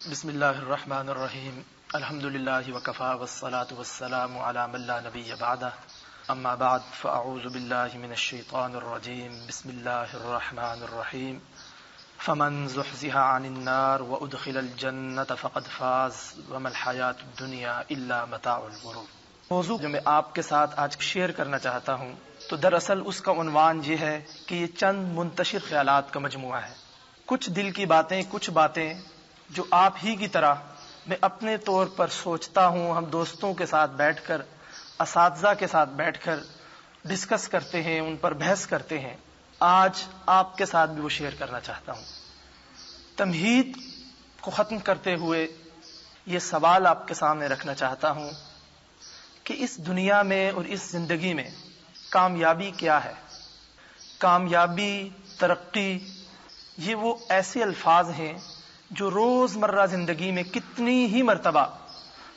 بسم اللہ الرحمن الرحیم الحمد للہ وکفا والصلاة والسلام علی من لا نبی بعدہ اما بعد فاعوذ باللہ من الشیطان الرجیم بسم اللہ الرحمن الرحیم فمن زحزح عن النار وادخل الجنة فقد فاز وما الحیاة الدنیا الا متاع الغرور۔ موضوع جو میں آپ کے ساتھ آج شیئر کرنا چاہتا ہوں تو دراصل اس کا عنوان یہ ہے کہ یہ چند منتشر خیالات کا مجموعہ ہے، کچھ دل کی باتیں، کچھ باتیں جو آپ ہی کی طرح میں اپنے طور پر سوچتا ہوں، ہم دوستوں کے ساتھ بیٹھ کر، اساتذہ کے ساتھ بیٹھ کر ڈسکس کرتے ہیں، ان پر بحث کرتے ہیں، آج آپ کے ساتھ بھی وہ شیئر کرنا چاہتا ہوں۔ تمہید کو ختم کرتے ہوئے یہ سوال آپ کے سامنے رکھنا چاہتا ہوں کہ اس دنیا میں اور اس زندگی میں کامیابی کیا ہے؟ کامیابی، ترقی، یہ وہ ایسے الفاظ ہیں جو روز مرہ زندگی میں کتنی ہی مرتبہ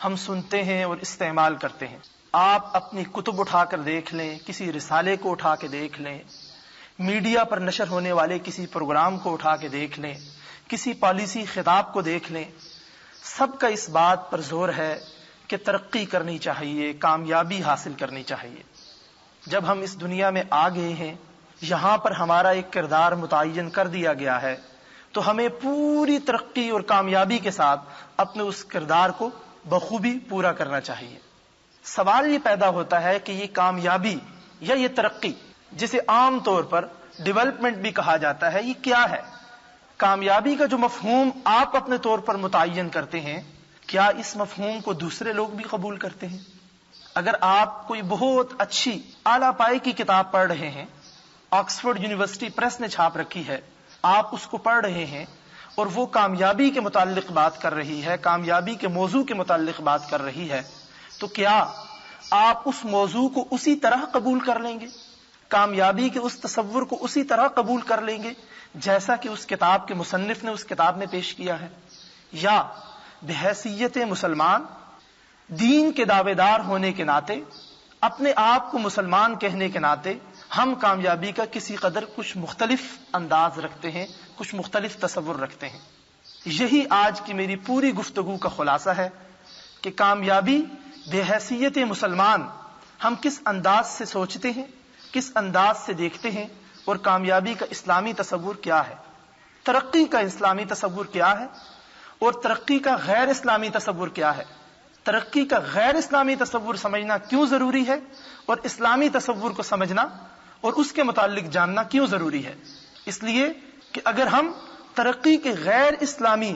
ہم سنتے ہیں اور استعمال کرتے ہیں۔ آپ اپنی کتب اٹھا کر دیکھ لیں، کسی رسالے کو اٹھا کے دیکھ لیں، میڈیا پر نشر ہونے والے کسی پروگرام کو اٹھا کے دیکھ لیں، کسی پالیسی خطاب کو دیکھ لیں، سب کا اس بات پر زور ہے کہ ترقی کرنی چاہیے، کامیابی حاصل کرنی چاہیے۔ جب ہم اس دنیا میں آ گئے ہیں، یہاں پر ہمارا ایک کردار متعین کر دیا گیا ہے، تو ہمیں پوری ترقی اور کامیابی کے ساتھ اپنے اس کردار کو بخوبی پورا کرنا چاہیے۔ سوال یہ پیدا ہوتا ہے کہ یہ کامیابی یا یہ ترقی، جسے عام طور پر ڈیولپمنٹ بھی کہا جاتا ہے، یہ کیا ہے؟ کامیابی کا جو مفہوم آپ اپنے طور پر متعین کرتے ہیں، کیا اس مفہوم کو دوسرے لوگ بھی قبول کرتے ہیں؟ اگر آپ کوئی بہت اچھی اعلیٰ پائے کی کتاب پڑھ رہے ہیں، آکسفورڈ یونیورسٹی پریس نے چھاپ رکھی ہے، آپ اس کو پڑھ رہے ہیں اور وہ کامیابی کے متعلق بات کر رہی ہے، کامیابی کے موضوع کے متعلق بات کر رہی ہے، تو کیا آپ اس موضوع کو اسی طرح قبول کر لیں گے؟ کامیابی کے اس تصور کو اسی طرح قبول کر لیں گے جیسا کہ اس کتاب کے مصنف نے اس کتاب میں پیش کیا ہے؟ یا بحیثیت مسلمان، دین کے دعوے دار ہونے کے ناطے، اپنے آپ کو مسلمان کہنے کے ناطے ہم کامیابی کا کسی قدر کچھ مختلف انداز رکھتے ہیں، کچھ مختلف تصور رکھتے ہیں؟ یہی آج کی میری پوری گفتگو کا خلاصہ ہے کہ کامیابی بے حیثیت مسلمان ہم کس انداز سے سوچتے ہیں، کس انداز سے دیکھتے ہیں، اور کامیابی کا اسلامی تصور کیا ہے، ترقی کا اسلامی تصور کیا ہے، اور ترقی کا غیر اسلامی تصور کیا ہے، ترقی کا غیر اسلامی تصور سمجھنا کیوں ضروری ہے، اور اسلامی تصور کو سمجھنا اور اس کے متعلق جاننا کیوں ضروری ہے؟ اس لیے کہ اگر ہم ترقی کے غیر اسلامی،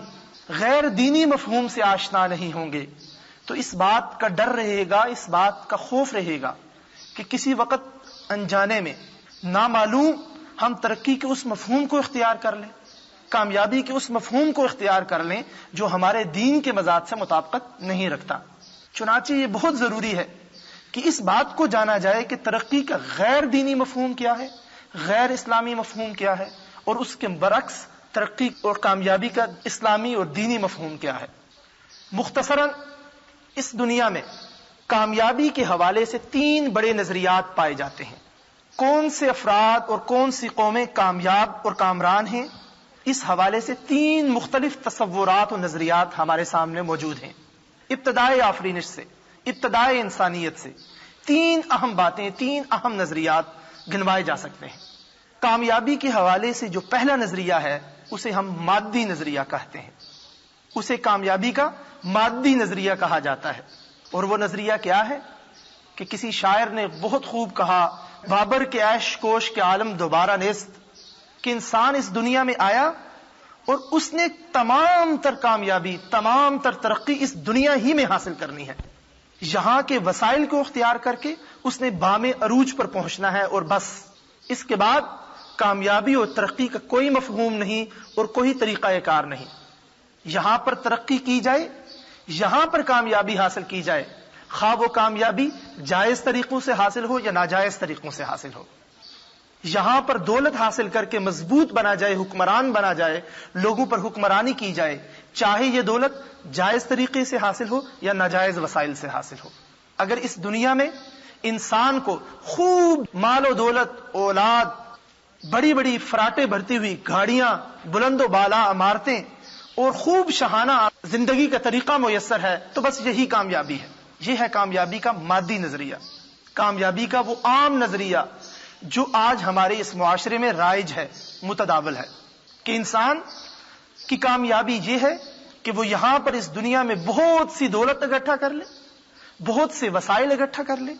غیر دینی مفہوم سے آشنا نہیں ہوں گے تو اس بات کا ڈر رہے گا، اس بات کا خوف رہے گا کہ کسی وقت انجانے میں نامعلوم ہم ترقی کے اس مفہوم کو اختیار کر لیں، کامیابی کے اس مفہوم کو اختیار کر لیں جو ہمارے دین کے مزاج سے مطابقت نہیں رکھتا۔ چنانچہ یہ بہت ضروری ہے کہ اس بات کو جانا جائے کہ ترقی کا غیر دینی مفہوم کیا ہے، غیر اسلامی مفہوم کیا ہے، اور اس کے برعکس ترقی اور کامیابی کا اسلامی اور دینی مفہوم کیا ہے۔ مختصراً اس دنیا میں کامیابی کے حوالے سے تین بڑے نظریات پائے جاتے ہیں۔ کون سے افراد اور کون سی قومیں کامیاب اور کامران ہیں، اس حوالے سے تین مختلف تصورات و نظریات ہمارے سامنے موجود ہیں۔ ابتدائے آفرینش سے، ابتدائے انسانیت سے تین اہم باتیں، تین اہم نظریات گنوائے جا سکتے ہیں۔ کامیابی کے حوالے سے جو پہلا نظریہ ہے اسے ہم مادی نظریہ کہتے ہیں، اسے کامیابی کا مادی نظریہ کہا جاتا ہے۔ اور وہ نظریہ کیا ہے کہ کسی شاعر نے بہت خوب کہا، بابر کے عیش کوش کے عالم دوبارہ نیست، کہ انسان اس دنیا میں آیا اور اس نے تمام تر کامیابی، تمام تر ترقی اس دنیا ہی میں حاصل کرنی ہے، یہاں کے وسائل کو اختیار کر کے اس نے بام عروج پر پہنچنا ہے، اور بس اس کے بعد کامیابی اور ترقی کا کوئی مفہوم نہیں اور کوئی طریقہ کار نہیں۔ یہاں پر ترقی کی جائے، یہاں پر کامیابی حاصل کی جائے، خواہ وہ کامیابی جائز طریقوں سے حاصل ہو یا ناجائز طریقوں سے حاصل ہو، یہاں پر دولت حاصل کر کے مضبوط بنا جائے، حکمران بنا جائے، لوگوں پر حکمرانی کی جائے، چاہے یہ دولت جائز طریقے سے حاصل ہو یا ناجائز وسائل سے حاصل ہو۔ اگر اس دنیا میں انسان کو خوب مال و دولت، اولاد، بڑی بڑی فراٹیں بھرتی ہوئی گاڑیاں، بلند و بالا عمارتیں اور خوب شاہانہ زندگی کا طریقہ میسر ہے تو بس یہی کامیابی ہے. یہ ہے کامیابی کا مادی نظریہ، کامیابی کا وہ عام نظریہ جو آج ہمارے اس معاشرے میں رائج ہے، متداول ہے، کہ انسان کی کامیابی یہ ہے کہ وہ یہاں پر اس دنیا میں بہت سی دولت اکٹھا کر لے، بہت سے وسائل اکٹھا کر لے،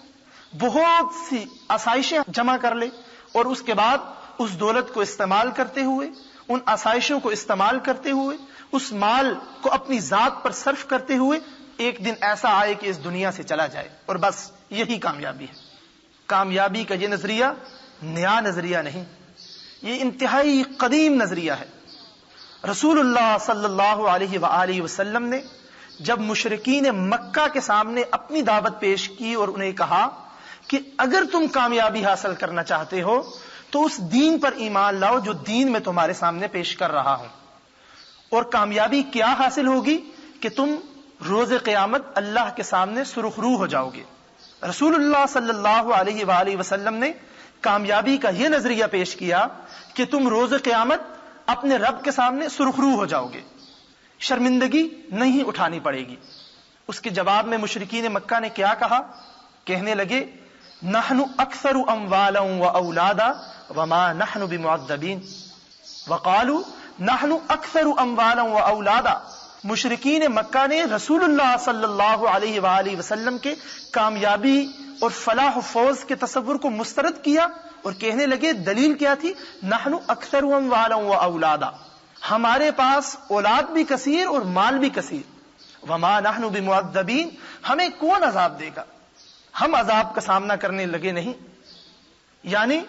بہت سی آسائشیں جمع کر لے، اور اس کے بعد اس دولت کو استعمال کرتے ہوئے، ان آسائشوں کو استعمال کرتے ہوئے، اس مال کو اپنی ذات پر صرف کرتے ہوئے ایک دن ایسا آئے کہ اس دنیا سے چلا جائے، اور بس یہی کامیابی ہے. کامیابی کا یہ نظریہ نیا نظریہ نہیں، یہ انتہائی قدیم نظریہ ہے. رسول اللہ صلی اللہ علیہ وآلہ وسلم نے جب مشرکین مکہ کے سامنے اپنی دعوت پیش کی اور انہیں کہا کہ اگر تم کامیابی حاصل کرنا چاہتے ہو تو اس دین پر ایمان لاؤ جو دین میں تمہارے سامنے پیش کر رہا ہوں، اور کامیابی کیا حاصل ہوگی کہ تم روز قیامت اللہ کے سامنے سرخرو ہو جاؤ گے. رسول اللہ صلی اللہ علیہ وآلہ وسلم نے کامیابی کا یہ نظریہ پیش کیا کہ تم روز قیامت اپنے رب کے سامنے سرخرو ہو جاؤ گے، شرمندگی نہیں اٹھانی پڑے گی. اس کے جواب میں مشرکین مکہ نے کیا کہا؟ کہنے لگے نحن اکثر اموالا واولادا وما نحن بمعذبین، وقالوا نحن اکثر اموالا واولادا. مشرکین مکہ نے رسول اللہ صلی اللہ علیہ وآلہ وسلم کے کامیابی اور فلاح و فوز کے تصور کو مسترد کیا اور کہنے لگے دلیل کیا تھی؟ نحن اکثر اموالا واولادا، ہمارے پاس اولاد بھی کثیر اور مال بھی کثیر. وما نحن بمعذبین، ہمیں کون عذاب دے گا، ہم عذاب کا سامنا کرنے لگے نہیں. یعنی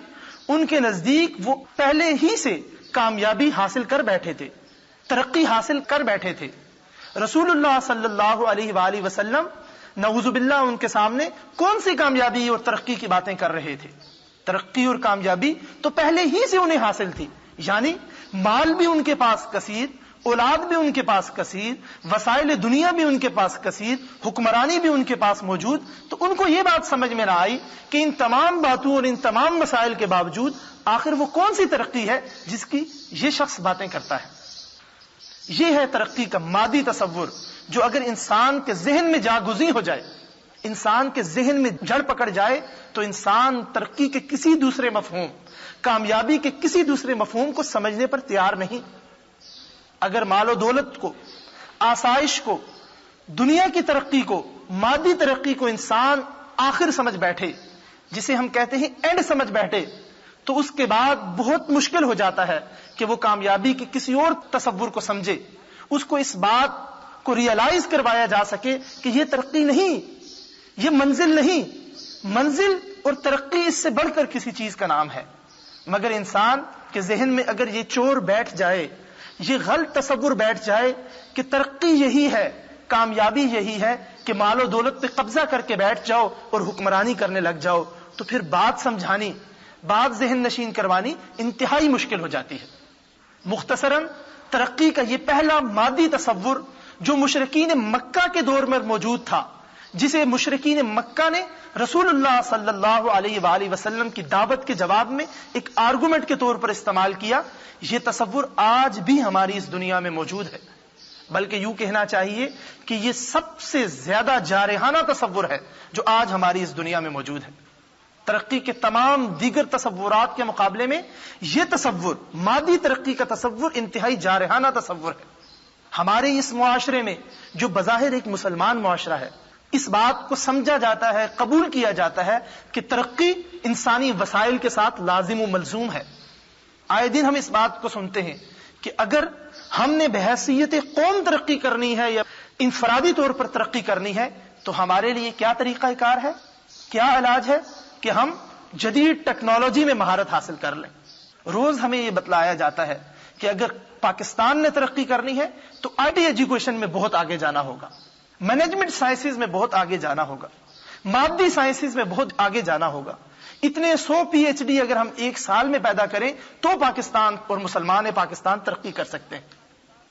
ان کے نزدیک وہ پہلے ہی سے کامیابی حاصل کر بیٹھے تھے، ترقی حاصل کر بیٹھے تھے. رسول اللہ صلی اللہ علیہ وآلہ وسلم نعوذ باللہ ان کے سامنے کون سی کامیابی اور ترقی کی باتیں کر رہے تھے؟ ترقی اور کامیابی تو پہلے ہی سے انہیں حاصل تھی. یعنی مال بھی ان کے پاس کثیر، اولاد بھی ان کے پاس کثیر، وسائل دنیا بھی ان کے پاس کثیر، حکمرانی بھی ان کے پاس موجود. تو ان کو یہ بات سمجھ میں نہ آئی کہ ان تمام باتوں اور ان تمام مسائل کے باوجود آخر وہ کون سی ترقی ہے جس کی یہ شخص باتیں کرتا ہے. یہ ہے ترقی کا مادی تصور جو اگر انسان کے ذہن میں جاگزی ہو جائے، انسان کے ذہن میں جڑ پکڑ جائے تو انسان ترقی کے کسی دوسرے مفہوم، کامیابی کے کسی دوسرے مفہوم کو سمجھنے پر تیار نہیں. اگر مال و دولت کو، آسائش کو، دنیا کی ترقی کو، مادی ترقی کو انسان آخر سمجھ بیٹھے، جسے ہم کہتے ہیں اینڈ سمجھ بیٹھے، تو اس کے بعد بہت مشکل ہو جاتا ہے کہ وہ کامیابی کے کسی اور تصور کو سمجھے، اس کو اس بات کو ریئلائز کروایا جا سکے کہ یہ ترقی نہیں، یہ منزل نہیں. منزل اور ترقی اس سے بڑھ کر کسی چیز کا نام ہے. مگر انسان کے ذہن میں اگر یہ چور بیٹھ جائے، یہ غلط تصور بیٹھ جائے کہ ترقی یہی ہے، کامیابی یہی ہے کہ مال و دولت پہ قبضہ کر کے بیٹھ جاؤ اور حکمرانی کرنے لگ جاؤ، تو پھر بات سمجھانی، بات ذہن نشین کروانی انتہائی مشکل ہو جاتی ہے. مختصراً ترقی کا یہ پہلا مادی تصور جو مشرکین مکہ کے دور میں موجود تھا، جسے مشرکین مکہ نے رسول اللہ صلی اللہ علیہ وآلہ وسلم کی دعوت کے جواب میں ایک آرگومنٹ کے طور پر استعمال کیا، یہ تصور آج بھی ہماری اس دنیا میں موجود ہے. بلکہ یوں کہنا چاہیے کہ یہ سب سے زیادہ جارحانہ تصور ہے جو آج ہماری اس دنیا میں موجود ہے. ترقی کے تمام دیگر تصورات کے مقابلے میں یہ تصور، مادی ترقی کا تصور، انتہائی جارحانہ تصور ہے. ہمارے اس معاشرے میں جو بظاہر ایک مسلمان معاشرہ ہے، اس بات کو سمجھا جاتا ہے، قبول کیا جاتا ہے کہ ترقی انسانی وسائل کے ساتھ لازم و ملزوم ہے. آئے دن ہم اس بات کو سنتے ہیں کہ اگر ہم نے بحیثیت قوم ترقی کرنی ہے یا انفرادی طور پر ترقی کرنی ہے تو ہمارے لیے کیا طریقہ کار ہے، کیا علاج ہے کہ ہم جدید ٹیکنالوجی میں مہارت حاصل کر لیں. روز ہمیں یہ بتلایا جاتا ہے کہ اگر پاکستان نے ترقی کرنی ہے تو آئی ٹی ایجوکیشن میں بہت آگے جانا ہوگا، مینجمنٹ سائنسز میں بہت آگے جانا ہوگا، مادی سائنسز میں بہت آگے جانا ہوگا. اتنے 100 پی ایچ ڈی اگر ہم ایک سال میں پیدا کریں تو پاکستان اور مسلمان پاکستان ترقی کر سکتے ہیں.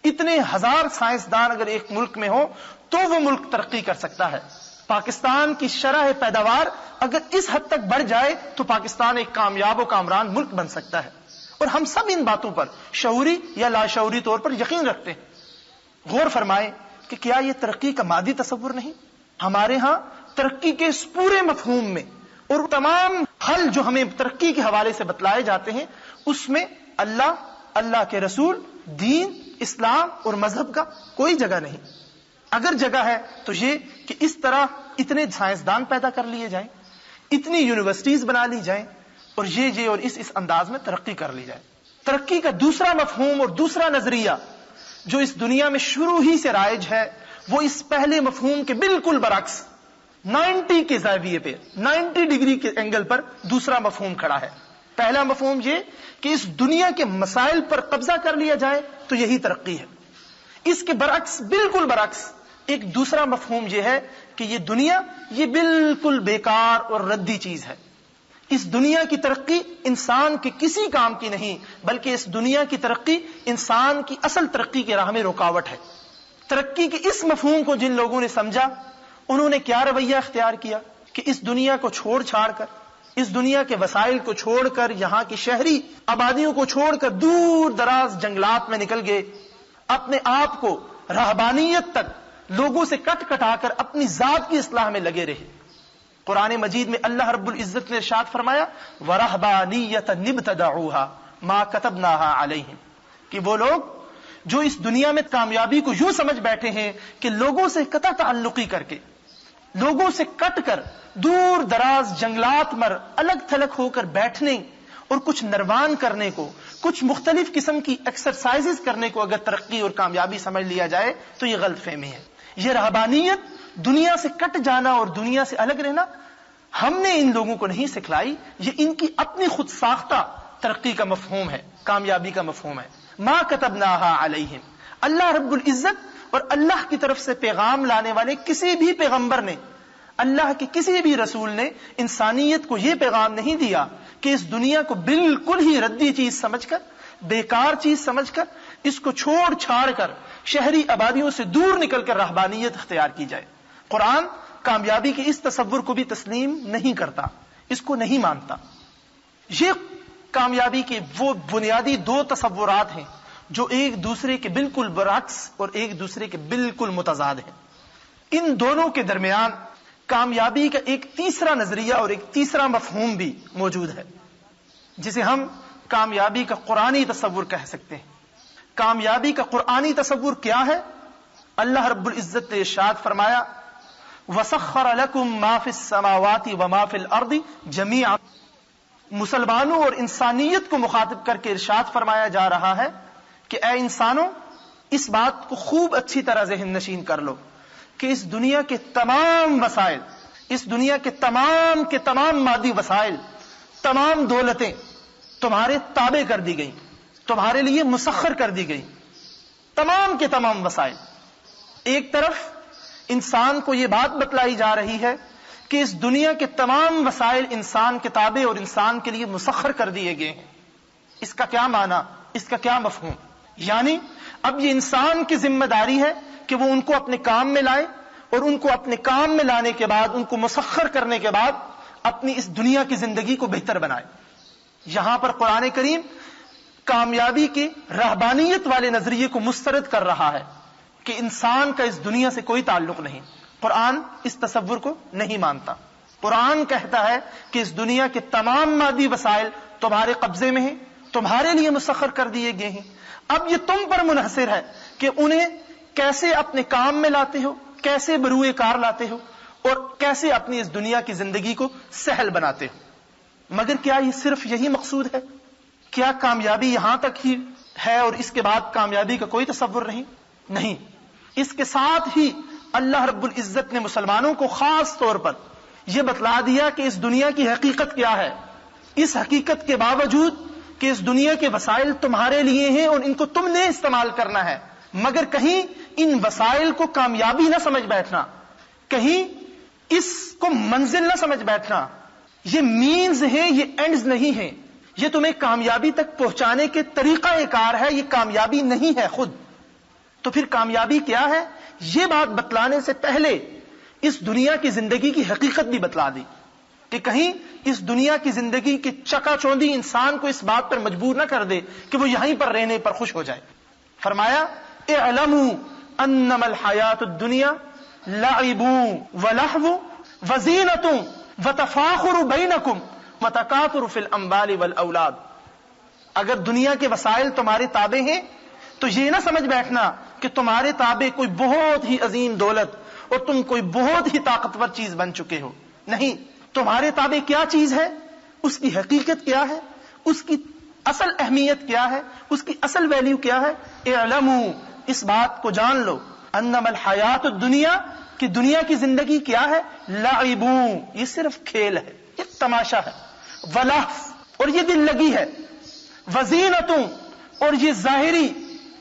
اتنے ہزار سائنسدان اگر ایک ملک میں ہو تو وہ ملک ترقی کر سکتا ہے. پاکستان کی شرح پیداوار اگر اس حد تک بڑھ جائے تو پاکستان ایک کامیاب و کامران ملک بن سکتا ہے. اور ہم سب ان باتوں پر شعوری یا لاشعوری طور پر یقین رکھتے ہیں. غور فرمائیں کہ کیا یہ ترقی کا مادی تصور نہیں؟ ہمارے ہاں ترقی کے اس پورے مفہوم میں اور تمام حل جو ہمیں ترقی کے حوالے سے بتلائے جاتے ہیں اس میں اللہ، اللہ کے رسول، دین، اسلام اور مذہب کا کوئی جگہ نہیں۔ اگر جگہ ہے تو یہ کہ اس طرح اتنے سائنسدان پیدا کر لیے جائیں، اتنی یونیورسٹیز بنا لی جائیں اور یہ اور اس انداز میں ترقی کر لی جائے۔ ترقی کا دوسرا مفہوم اور دوسرا نظریہ جو اس دنیا میں شروع ہی سے رائج ہے وہ اس پہلے مفہوم کے بالکل برعکس 90 کے زاویے پہ، 90 ڈگری کے اینگل پر دوسرا مفہوم کھڑا ہے۔ پہلا مفہوم یہ کہ اس دنیا کے مسائل پر قبضہ کر لیا جائے تو یہی ترقی ہے۔ اس کے برعکس، بالکل برعکس، ایک دوسرا مفہوم یہ ہے کہ یہ دنیا یہ بالکل بیکار اور ردی چیز ہے۔ اس دنیا کی ترقی انسان کے کسی کام کی نہیں، بلکہ اس دنیا کی ترقی انسان کی اصل ترقی کی راہ میں رکاوٹ ہے۔ ترقی کے اس مفہوم کو جن لوگوں نے سمجھا انہوں نے کیا رویہ اختیار کیا کہ اس دنیا کو چھوڑ چھاڑ کر، اس دنیا کے وسائل کو چھوڑ کر، یہاں کی شہری آبادیوں کو چھوڑ کر دور دراز جنگلات میں نکل گئے، اپنے آپ کو رہبانیت تک لوگوں سے کٹ کٹا کر اپنی ذات کی اصلاح میں لگے رہے۔ قرآن مجید میں اللہ رب العزت نے ارشاد فرمایا وَرَهْبَانِيَّةً ابْتَدَعُوهَا مَا كَتَبْنَاهَا عَلَيْهِمْ، کہ وہ لوگ جو اس دنیا میں کامیابی کو یوں سمجھ بیٹھے ہیں کہ لوگوں سے قطع تعلقی کر کے، لوگوں سے کٹ کر دور دراز جنگلات میں الگ تھلگ ہو کر بیٹھنے اور کچھ نروان کرنے کو، کچھ مختلف قسم کی ایکسرسائزز کرنے کو اگر ترقی اور کامیابی سمجھ لیا جائے تو یہ غلط فہمی ہے۔ یہ رہبانیت، دنیا سے کٹ جانا اور دنیا سے الگ رہنا، ہم نے ان لوگوں کو نہیں سکھلائی، یہ ان کی اپنی خود ساختہ ترقی کا مفہوم ہے، کامیابی کا مفہوم ہے۔ ما کتبناها علیہم، اللہ رب العزت اور اللہ کی طرف سے پیغام لانے والے کسی بھی پیغمبر نے، اللہ کے کسی بھی رسول نے انسانیت کو یہ پیغام نہیں دیا کہ اس دنیا کو بالکل ہی ردی چیز سمجھ کر، بیکار چیز سمجھ کر، اس کو چھوڑ چھاڑ کر شہری آبادیوں سے دور نکل کر رہبانیت اختیار کی جائے۔ قرآن کامیابی کے اس تصور کو بھی تسلیم نہیں کرتا، اس کو نہیں مانتا۔ یہ کامیابی کے وہ بنیادی دو تصورات ہیں جو ایک دوسرے کے بالکل برعکس اور ایک دوسرے کے بالکل متضاد ہیں۔ ان دونوں کے درمیان کامیابی کا ایک تیسرا نظریہ اور ایک تیسرا مفہوم بھی موجود ہے جسے ہم کامیابی کا قرآنی تصور کہہ سکتے ہیں۔ کامیابی کا قرآنی تصور کیا ہے؟ اللہ رب العزت نے ارشاد فرمایا وَسَخَّرَ لَكُم مَّا فِي السَّمَاوَاتِ وَمَا فِي الْأَرْضِ جَمِيعًا، مسلمانوں اور انسانیت کو مخاطب کر کے ارشاد فرمایا جا رہا ہے کہ اے انسانوں، اس بات کو خوب اچھی طرح ذہن نشین کر لو کہ اس دنیا کے تمام وسائل، اس دنیا کے تمام مادی وسائل، تمام دولتیں تمہارے تابع کر دی گئیں، تمہارے لیے مسخر کر دی گئی، تمام کے تمام وسائل۔ ایک طرف انسان کو یہ بات بتلائی جا رہی ہے کہ اس دنیا کے تمام وسائل انسان کے تابع اور انسان کے لیے مسخر کر دیے گئے ہیں۔ اس کا کیا معنی، اس کا کیا مفہوم؟ یعنی اب یہ انسان کی ذمہ داری ہے کہ وہ ان کو اپنے کام میں لائے اور ان کو اپنے کام میں لانے کے بعد، ان کو مسخر کرنے کے بعد اپنی اس دنیا کی زندگی کو بہتر بنائے۔ یہاں پر قرآن کریم کامیابی کے رہبانیت والے نظریے کو مسترد کر رہا ہے کہ انسان کا اس دنیا سے کوئی تعلق نہیں۔ قرآن اس تصور کو نہیں مانتا۔ قرآن کہتا ہے کہ اس دنیا کے تمام مادی وسائل تمہارے قبضے میں ہیں، تمہارے لیے مسخر کر دیے گئے ہیں، اب یہ تم پر منحصر ہے کہ انہیں کیسے اپنے کام میں لاتے ہو، کیسے بروئے کار لاتے ہو اور کیسے اپنی اس دنیا کی زندگی کو سہل بناتے ہو۔ مگر کیا یہ صرف یہی مقصود ہے؟ کیا کامیابی یہاں تک ہی ہے اور اس کے بعد کامیابی کا کوئی تصور نہیں؟ اس کے ساتھ ہی اللہ رب العزت نے مسلمانوں کو خاص طور پر یہ بتلا دیا کہ اس دنیا کی حقیقت کیا ہے۔ اس حقیقت کے باوجود کہ اس دنیا کے وسائل تمہارے لیے ہیں اور ان کو تم نے استعمال کرنا ہے، مگر کہیں ان وسائل کو کامیابی نہ سمجھ بیٹھنا، کہیں اس کو منزل نہ سمجھ بیٹھنا۔ یہ مینز ہیں، یہ اینڈز نہیں ہیں۔ یہ تمہیں کامیابی تک پہنچانے کے طریقہ کار ہے، یہ کامیابی نہیں ہے خود۔ تو پھر کامیابی کیا ہے؟ یہ بات بتلانے سے پہلے اس دنیا کی زندگی کی حقیقت بھی بتلا دی کہ کہیں اس دنیا کی زندگی کی چکا چوندی انسان کو اس بات پر مجبور نہ کر دے کہ وہ یہیں پر رہنے پر خوش ہو جائے۔ فرمایا اعلموا انما الحیات الدنیا لعب ولہو وزینۃ وتفاخر بینکم وتکاثر فی الاموال والاولاد. اگر دنیا کے وسائل تمہارے تابع ہیں تو یہ نہ سمجھ بیٹھنا کہ تمہارے تابع کوئی بہت ہی عظیم دولت اور تم کوئی بہت ہی طاقتور چیز بن چکے ہو. نہیں، تمہارے تابع کیا چیز ہے، اس کی حقیقت کیا ہے، اس کی اصل اہمیت کیا ہے، اس کی اصل ویلیو کیا ہے. اعلموا، اس بات کو جان لو، انما الحیات الدنیا، کہ دنیا کی زندگی کیا ہے، لعب، یہ صرف کھیل ہے، یہ تماشا ہے، ولہو، اور یہ دل لگی ہے، وزینۃ، اور یہ ظاہری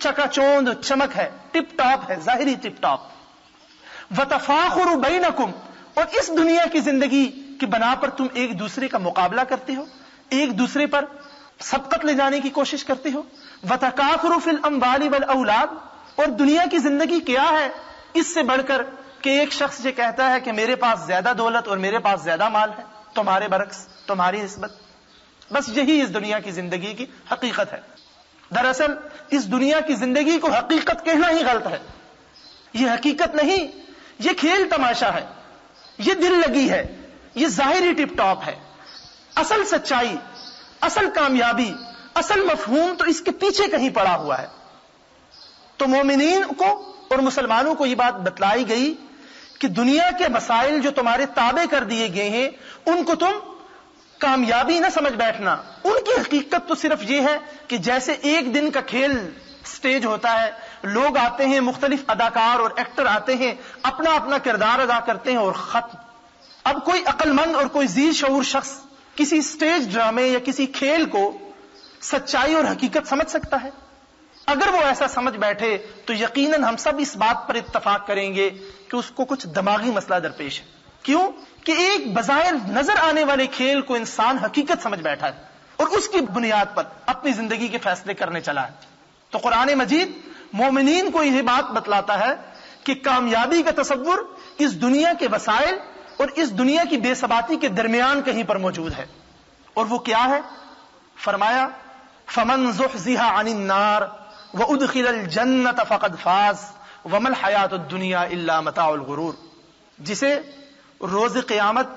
چکا چوند چمک ہے، ٹپ ٹاپ ہے، ظاہری ٹپ ٹاپ، وتفاخر بینکم، اور اس دنیا کی زندگی کی بنا پر تم ایک دوسرے کا مقابلہ کرتے ہو، ایک دوسرے پر سبقت لے جانے کی کوشش کرتے ہو. وتکاثر فی الاموال والاولاد، اور دنیا کی زندگی کیا ہے اس سے بڑھ کر کہ ایک شخص یہ کہتا ہے کہ میرے پاس زیادہ دولت اور میرے پاس زیادہ مال ہے، تمہارے برعکس، تمہاری نسبت. بس یہی اس دنیا کی زندگی کی حقیقت ہے. دراصل اس دنیا کی زندگی کو حقیقت کہنا ہی غلط ہے. یہ حقیقت نہیں، یہ کھیل تماشا ہے، یہ دل لگی ہے، یہ ظاہری ٹپ ٹاپ ہے. اصل سچائی، اصل کامیابی، اصل مفہوم تو اس کے پیچھے کہیں پڑا ہوا ہے. تو مومنین کو اور مسلمانوں کو یہ بات بتلائی گئی کہ دنیا کے مسائل جو تمہارے تابع کر دیے گئے ہیں ان کو تم کامیابی نہ سمجھ بیٹھنا. ان کی حقیقت تو صرف یہ ہے کہ جیسے ایک دن کا کھیل سٹیج ہوتا ہے، لوگ آتے ہیں، مختلف اداکار اور ایکٹر آتے ہیں، اپنا اپنا کردار ادا کرتے ہیں اور ختم. اب کوئی عقل مند اور کوئی ذی شعور شخص کسی سٹیج ڈرامے یا کسی کھیل کو سچائی اور حقیقت سمجھ سکتا ہے؟ اگر وہ ایسا سمجھ بیٹھے تو یقیناً ہم سب اس بات پر اتفاق کریں گے کہ اس کو کچھ دماغی مسئلہ درپیش ہے. کیوں کہ ایک بظاہر نظر آنے والے کھیل کو انسان حقیقت سمجھ بیٹھا ہے اور اس کی بنیاد پر اپنی زندگی کے فیصلے کرنے چلا ہے. تو قرآن مجید مومنین کو یہ بات بتلاتا ہے کہ کامیابی کا تصور اس دنیا کے وسائل اور اس دنیا کی بے ثباتی کے درمیان کہیں پر موجود ہے. اور وہ کیا ہے؟ فرمایا فمن زحزح عن النار وادخل الجنة فقد فاز وما الحیات الدنیا الا متاع الغرور. جسے روز قیامت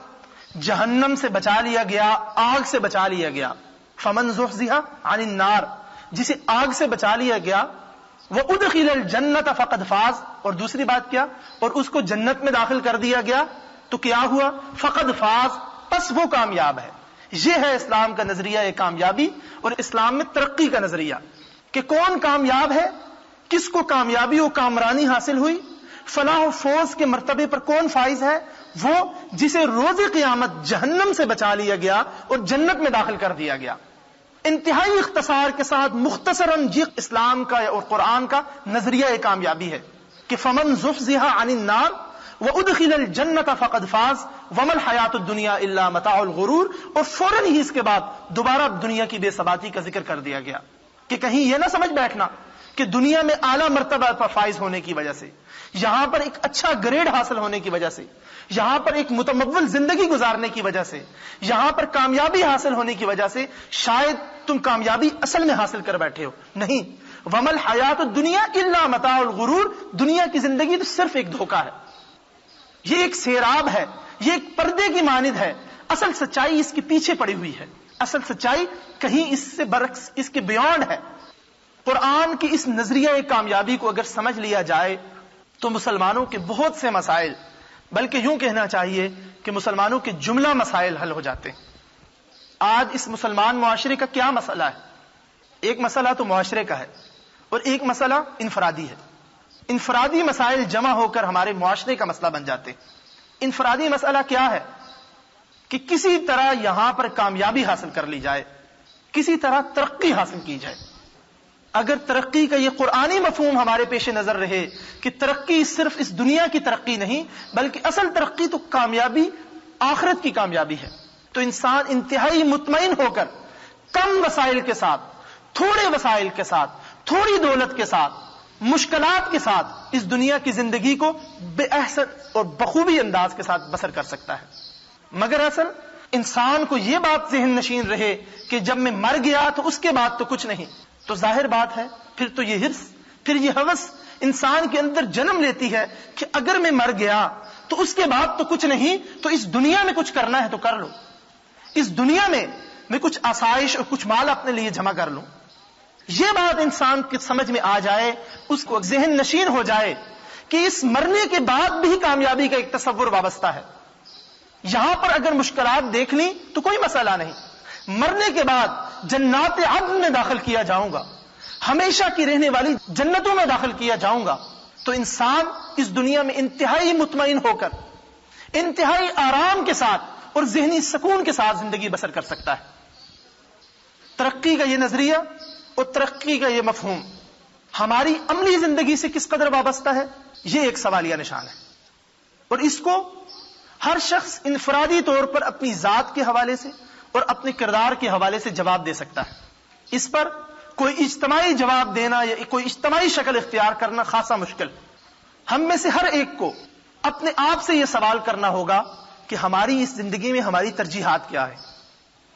جہنم سے بچا لیا گیا، آگ سے بچا لیا گیا. فمن زحزح عن النار، جسے آگ سے بچا لیا گیا، وادخل الجنة فقد فاز، اور دوسری بات کیا، اور اس کو جنت میں داخل کر دیا گیا تو کیا ہوا؟ فقد فاز، پس وہ کامیاب ہے. یہ ہے اسلام کا نظریہ کامیابی اور اسلام میں ترقی کا نظریہ کہ کون کامیاب ہے، کس کو کامیابی و کامرانی حاصل ہوئی، فلاح و فوز کے مرتبے پر کون فائز ہے؟ وہ جسے روز قیامت جہنم سے بچا لیا گیا اور جنت میں داخل کر دیا گیا. انتہائی اختصار کے ساتھ مختصراً یہ اسلام کا اور قرآن کا نظریہ کامیابی ہے کہ فمن زحزح عن النار وادخل الجنة فقد فاز وما الحیات الدنیا الا متاع الغرور. اور فوراً ہی اس کے بعد دوبارہ دنیا کی بے ثباتی کا ذکر کر دیا گیا کہ کہیں یہ نہ سمجھ بیٹھنا کہ دنیا میں اعلیٰ مرتبہ پر فائز ہونے کی وجہ سے، یہاں پر ایک اچھا گریڈ حاصل ہونے کی وجہ سے، یہاں پر ایک متمول زندگی گزارنے کی وجہ سے، یہاں پر کامیابی حاصل ہونے کی وجہ سے شاید تم کامیابی اصل میں حاصل کر بیٹھے ہو. نہیں، وما الحیات الدنیا الا متاع الغرور، دنیا کی زندگی تو صرف ایک دھوکہ ہے، یہ ایک سیراب ہے، یہ ایک پردے کی مانند ہے. اصل سچائی اس کے پیچھے پڑی ہوئی ہے، اصل سچائی کہیں اس سے برعکس، اس کے بیونڈ ہے. قرآن کی اس نظریہ کامیابی کو اگر سمجھ لیا جائے تو مسلمانوں کے بہت سے مسائل، بلکہ یوں کہنا چاہیے کہ مسلمانوں کے جملہ مسائل حل ہو جاتے ہیں. آج اس مسلمان معاشرے کا کیا مسئلہ ہے؟ ایک مسئلہ تو معاشرے کا ہے اور ایک مسئلہ انفرادی ہے. انفرادی مسائل جمع ہو کر ہمارے معاشرے کا مسئلہ بن جاتے. انفرادی مسئلہ کیا ہے کہ کسی طرح یہاں پر کامیابی حاصل کر لی جائے، کسی طرح ترقی حاصل کی جائے. اگر ترقی کا یہ قرآنی مفہوم ہمارے پیش نظر رہے کہ ترقی صرف اس دنیا کی ترقی نہیں بلکہ اصل ترقی تو کامیابی آخرت کی کامیابی ہے، تو انسان انتہائی مطمئن ہو کر کم وسائل کے ساتھ، تھوڑے وسائل کے ساتھ، تھوڑی دولت کے ساتھ، مشکلات کے ساتھ اس دنیا کی زندگی کو بے احسن اور بخوبی انداز کے ساتھ بسر کر سکتا ہے. مگر اصل انسان کو یہ بات ذہن نشین رہے کہ جب میں مر گیا تو اس کے بعد تو کچھ نہیں، تو ظاہر بات ہے پھر تو یہ حرص، پھر یہ ہوس انسان کے اندر جنم لیتی ہے کہ اگر میں مر گیا تو اس کے بعد تو کچھ نہیں، تو اس دنیا میں کچھ کرنا ہے تو کر لو، اس دنیا میں کچھ آسائش اور کچھ مال اپنے لیے جمع کر لوں. یہ بات انسان کی سمجھ میں آ جائے، اس کو ذہن نشین ہو جائے کہ اس مرنے کے بعد بھی کامیابی کا ایک تصور وابستہ ہے. یہاں پر اگر مشکلات دیکھ لیں تو کوئی مسئلہ نہیں، مرنے کے بعد جنات عدن میں داخل کیا جاؤں گا، ہمیشہ کی رہنے والی جنتوں میں داخل کیا جاؤں گا. تو انسان اس دنیا میں انتہائی مطمئن ہو کر، انتہائی آرام کے ساتھ اور ذہنی سکون کے ساتھ زندگی بسر کر سکتا ہے. ترقی کا یہ نظریہ اور ترقی کا یہ مفہوم ہماری عملی زندگی سے کس قدر وابستہ ہے، یہ ایک سوالیہ نشان ہے. اور اس کو ہر شخص انفرادی طور پر اپنی ذات کے حوالے سے اور اپنے کردار کے حوالے سے جواب دے سکتا ہے. اس پر کوئی اجتماعی جواب دینا یا کوئی اجتماعی شکل اختیار کرنا خاصا مشکل. ہم میں سے ہر ایک کو اپنے آپ سے یہ سوال کرنا ہوگا کہ ہماری اس زندگی میں ہماری ترجیحات کیا ہے.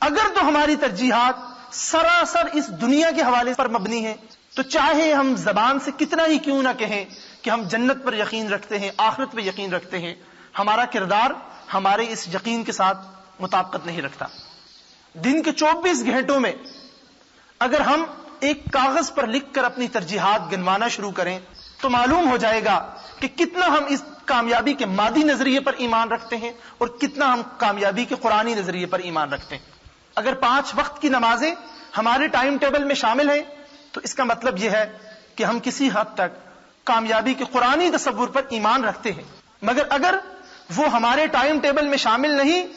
اگر تو ہماری ترجیحات سراسر اس دنیا کے حوالے پر مبنی ہیں تو چاہے ہم زبان سے کتنا ہی کیوں نہ کہیں کہ ہم جنت پر یقین رکھتے ہیں، آخرت پر یقین رکھتے ہیں، ہمارا کردار ہمارے اس یقین کے ساتھ مطابقت نہیں رکھتا. دن کے 24 گھنٹوں میں اگر ہم ایک کاغذ پر لکھ کر اپنی ترجیحات گنوانا شروع کریں تو معلوم ہو جائے گا کہ کتنا ہم اس کامیابی کے مادی نظریے پر ایمان رکھتے ہیں اور کتنا ہم کامیابی کے قرآنی نظریے پر ایمان رکھتے ہیں. اگر 5 وقت کی نمازیں ہمارے ٹائم ٹیبل میں شامل ہیں تو اس کا مطلب یہ ہے کہ ہم کسی حد تک کامیابی کے قرآنی تصور پر ایمان رکھتے ہیں. مگر اگر وہ ہمارے ٹائم ٹیبل میں شامل نہیں،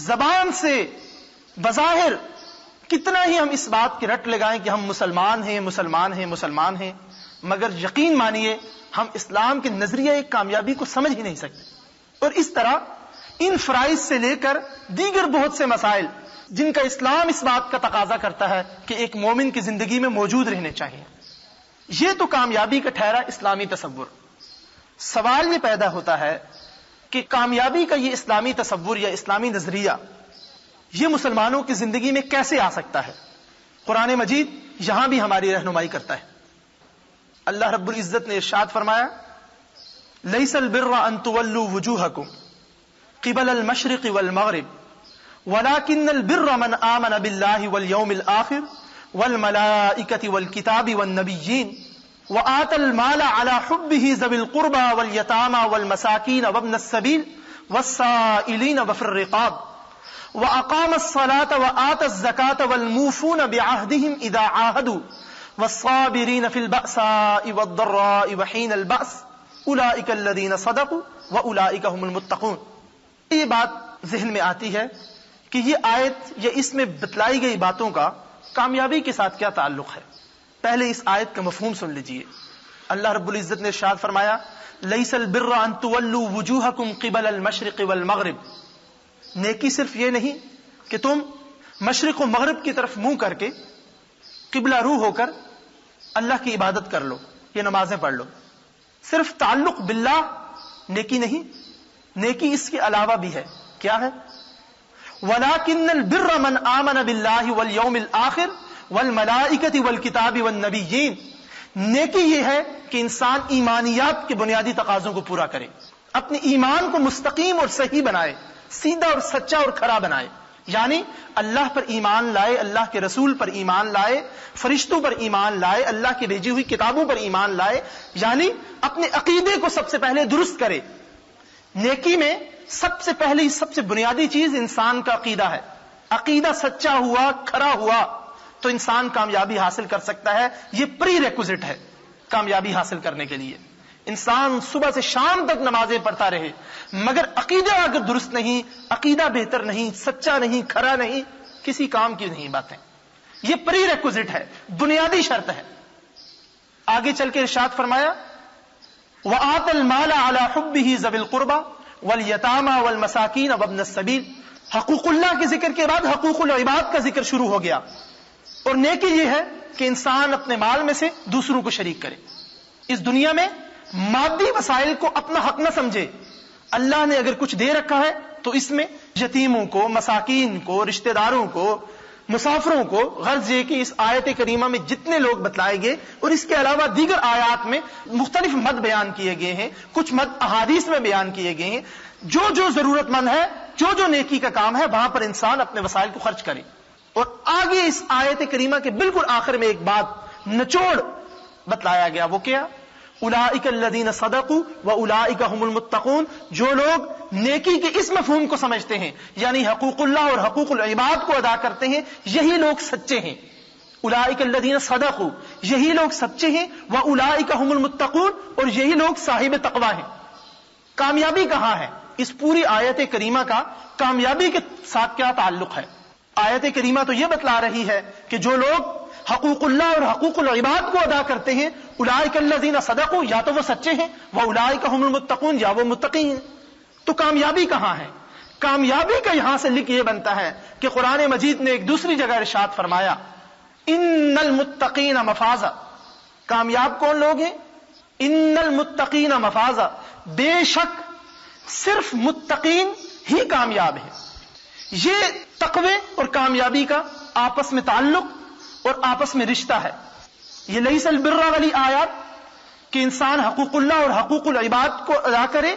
زبان سے بظاہر کتنا ہی ہم اس بات کی رٹ لگائیں کہ ہم مسلمان ہیں مسلمان ہیں مسلمان ہیں، مگر یقین مانیے ہم اسلام کے نظریہ کامیابی کو سمجھ ہی نہیں سکتے. اور اس طرح ان فرائض سے لے کر دیگر بہت سے مسائل جن کا اسلام اس بات کا تقاضا کرتا ہے کہ ایک مومن کی زندگی میں موجود رہنے چاہیے. یہ تو کامیابی کا ٹھہرا اسلامی تصور. سوال یہ پیدا ہوتا ہے کہ کامیابی کا یہ اسلامی تصور یا اسلامی نظریہ یہ مسلمانوں کی زندگی میں کیسے آ سکتا ہے؟ قرآن مجید یہاں بھی ہماری رہنمائی کرتا ہے. اللہ رب العزت نے ارشاد فرمایا، لیس البر ان تولوا وجوہکم قبل المشرق والمغرب ولكن البر من آمن بالله واليوم الآخر والملائكة والكتاب والنبيين وآتى المال على حبه ذوي القربى واليتامى والمساكين وابن السبيل والسائلين وفي الرقاب وأقام الصلاة وآتى الزكاة والموفون بعهدهم إذا عاهدوا والصابرين في البأساء والضراء وحين البأس أولئك الذين صدقوا وأولئك هم المتقون. یہ بات ذہن میں آتی ہے کہ یہ آیت یا اس میں بتلائی گئی باتوں کا کامیابی کے ساتھ کیا تعلق ہے. پہلے اس آیت کا مفہوم سن لیجئے. اللہ رب العزت نے ارشاد فرمایا، لیس البر ان تولوا وجوہکم قبل المشرق والمغرب. نیکی صرف یہ نہیں کہ تم مشرق و مغرب کی طرف منہ کر کے قبلہ رو ہو کر اللہ کی عبادت کر لو، یہ نمازیں پڑھ لو. صرف تعلق باللہ نیکی نہیں، نیکی اس کے علاوہ بھی ہے. کیا ہے؟ وَلَكِنَّ الْبِرَّ مَنْ آمَنَ بِاللَّهِ وَالْيَوْمِ الْآخِرِ وَالْمَلَائِكَةِ وَالْكِتَابِ وَالنَّبِيِّينَ. نیکی یہ ہے کہ انسان ایمانیات کے بنیادی تقاضوں کو پورا کرے، اپنے ایمان کو مستقیم اور صحیح بنائے، سیدھا اور سچا اور کھرا بنائے. یعنی اللہ پر ایمان لائے، اللہ کے رسول پر ایمان لائے، فرشتوں پر ایمان لائے، اللہ کی بھیجی ہوئی کتابوں پر ایمان لائے. یعنی اپنے عقیدے کو سب سے پہلے درست کرے. نیکی میں سب سے پہلی سب سے بنیادی چیز انسان کا عقیدہ ہے. عقیدہ سچا ہوا، کھرا ہوا تو انسان کامیابی حاصل کر سکتا ہے. یہ پری ریکوزٹ ہے کامیابی حاصل کرنے کے لیے. انسان صبح سے شام تک نمازیں پڑھتا رہے مگر عقیدہ اگر درست نہیں، عقیدہ بہتر نہیں، سچا نہیں، کھرا نہیں، کسی کام کی نہیں باتیں. یہ پری ریکوزٹ ہے، بنیادی شرط ہے. آگے چل کے ارشاد فرمایا، وَآتَ الْمَالَ عَلَى حُبِّهِ ذَوِي الْقُرْبَى وَالْيَتَامَى وَالْمَسَاكِينَ وَابْنَ السَّبِيلِ. حقوق اللہ کے ذکر کے بعد حقوق العباد کا ذکر شروع ہو گیا. اور نیکی یہ ہے کہ انسان اپنے مال میں سے دوسروں کو شریک کرے. اس دنیا میں مادی وسائل کو اپنا حق نہ سمجھے. اللہ نے اگر کچھ دے رکھا ہے تو اس میں یتیموں کو، مساکین کو، رشتہ داروں کو، مسافروں کو غرض یہ کہ اس آیت کریمہ میں جتنے لوگ بتلائے گئے اور اس کے علاوہ دیگر آیات میں مختلف مد بیان کیے گئے ہیں، کچھ مد احادیث میں بیان کیے گئے ہیں، جو جو ضرورت مند ہے، جو جو نیکی کا کام ہے، وہاں پر انسان اپنے وسائل کو خرچ کرے. اور آگے اس آیت کریمہ کے بالکل آخر میں ایک بات نچوڑ بتلایا گیا، وہ کیا؟ اولئک الذین صدقوا واولئک هم المتقون. جو لوگ نیکی کے اس مفہوم کو سمجھتے ہیں، یعنی حقوق اللہ اور حقوق العباد کو ادا کرتے ہیں، یہی لوگ سچے ہیں. اولئک الذین صدقوا، یہی لوگ سچے ہیں، واولئک هم المتقون، اور یہی لوگ صاحب تقوی ہیں. کامیابی کہاں ہے؟ اس پوری آیت کریمہ کا کامیابی کے ساتھ کیا تعلق ہے؟ آیت کریمہ تو یہ بتلا رہی ہے کہ جو لوگ حقوق اللہ اور حقوق العباد کو ادا کرتے ہیں، اولئک الذین صدقوا، یا تو وہ سچے ہیں، واولئک هم المتقون، یا وہ متقی ہیں. تو کامیابی کہاں ہے؟ کامیابی کا یہاں سے لکھ یہ بنتا ہے کہ قرآن مجید نے ایک دوسری جگہ ارشاد فرمایا، ان المتقین مفازا. کامیاب کون لوگ ہیں؟ ان المتقین مفازا، بے شک صرف متقین ہی کامیاب ہیں. یہ تقوی اور کامیابی کا آپس میں تعلق اور آپس میں رشتہ ہے. یہ لیس البر والی آیات کہ انسان حقوق اللہ اور حقوق العباد کو ادا کرے،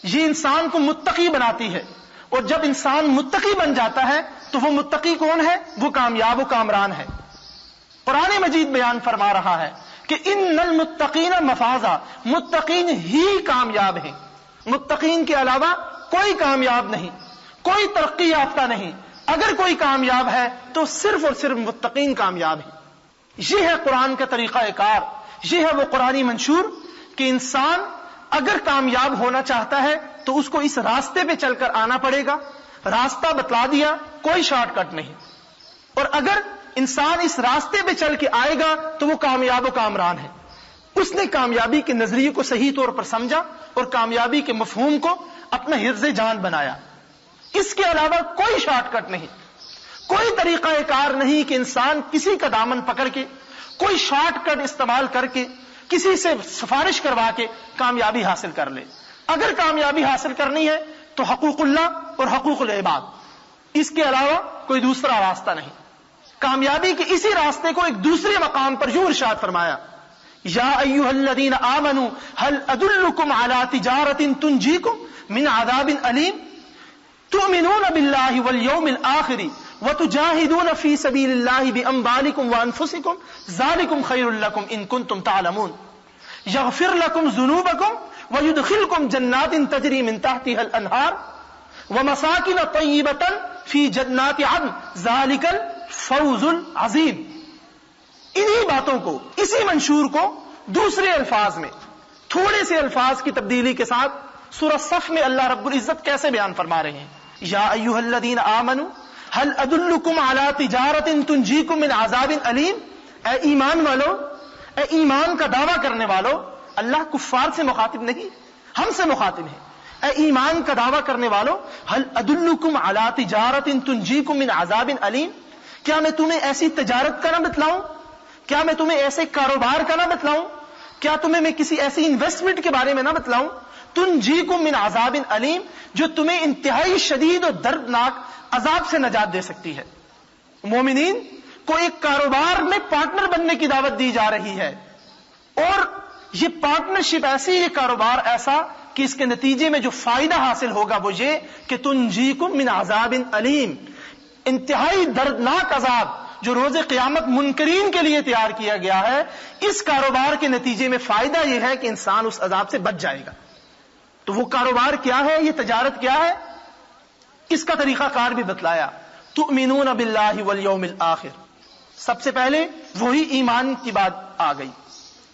یہ انسان کو متقی بناتی ہے. اور جب انسان متقی بن جاتا ہے تو وہ متقی کون ہے؟ وہ کامیاب و کامران ہے. قرآن مجید بیان فرما رہا ہے کہ ان المتقین مفازا، متقین ہی کامیاب ہیں. متقین کے علاوہ کوئی کامیاب نہیں، کوئی ترقی یافتہ نہیں. اگر کوئی کامیاب ہے تو صرف اور صرف متقین کامیاب ہیں. یہ ہے قرآن کا طریقہ کار، یہ ہے وہ قرآنی منشور کہ انسان اگر کامیاب ہونا چاہتا ہے تو اس کو اس راستے پہ چل کر آنا پڑے گا. راستہ بتلا دیا، کوئی شارٹ کٹ نہیں. اور اگر انسان اس راستے پہ چل کے آئے گا تو وہ کامیاب و کامران ہے. اس نے کامیابی کے نظریے کو صحیح طور پر سمجھا اور کامیابی کے مفہوم کو اپنا حفظ جان بنایا. اس کے علاوہ کوئی شارٹ کٹ نہیں، کوئی طریقہ کار نہیں کہ انسان کسی کا دامن پکڑ کے، کوئی شارٹ کٹ استعمال کر کے، کسی سے سفارش کروا کے کامیابی حاصل کر لے. اگر کامیابی حاصل کرنی ہے تو حقوق اللہ اور حقوق العباد، اس کے علاوہ کوئی دوسرا راستہ نہیں. کامیابی کے اسی راستے کو ایک دوسرے مقام پر یوں ارشاد فرمایا، یا ایھا الذین آمنوا هل ادلکم علی تجارۃ تنجیکم من عذاب علیم تؤمنون باللہ والیوم الآخر وتجاہدون فی سبیل اللہ باموالکم وانفسکم ذالکم خیر لکم ان کنتم تعلمون یغفر لکم ذنوبکم ویدخلکم جنات تجری من تحتها الانہار ومساکن طیبۃ فی جنات عدن ذالک الفوز العظیم. انہی باتوں کو، اسی منشور کو دوسرے الفاظ میں، تھوڑے سے الفاظ کی تبدیلی کے ساتھ سورہ صف میں اللہ رب العزت کیسے بیان فرما رہے ہیں؟ یا ایھا الذین آمنوا هل ادلکم علی تجارۃ تنجیکم من عذاب علیم. اے ایمان والو، اے ایمان کا دعویٰ کرنے والو. اللہ کفار سے مخاطب نہیں، ہم سے مخاطب ہے. اے ایمان کا دعویٰ کرنے والو، هل ادلکم علی تجارۃ تنجیکم من عذاب علیم. کیا میں تمہیں ایسی تجارت کا نہ بتلاؤں؟ کیا میں تمہیں ایسے کاروبار کا نہ بتلاؤں؟ کیا تمہیں میں کسی ایسی انویسٹمنٹ کے بارے میں نہ بتلاؤں؟ تنجیکم من عذاب علیم، جو تمہیں انتہائی شدید اور دردناک عذاب سے نجات دے سکتی ہے. مومنین کو ایک کاروبار میں پارٹنر بننے کی دعوت دی جا رہی ہے، اور یہ پارٹنرشپ ایسی، یہ کاروبار ایسا کہ اس کے نتیجے میں جو فائدہ حاصل ہوگا وہ یہ کہ تنجیکم من عذاب علیم، انتہائی دردناک عذاب جو روز قیامت منکرین کے لیے تیار کیا گیا ہے. اس کاروبار کے نتیجے میں فائدہ یہ ہے کہ انسان اس عذاب سے بچ جائے گا. تو وہ کاروبار کیا ہے، یہ تجارت کیا ہے؟ اس کا طریقہ کار بھی بتلایا. تؤمنون باللہ والیوم الآخر. سب سے پہلے وہی ایمان کی بات آ گئی،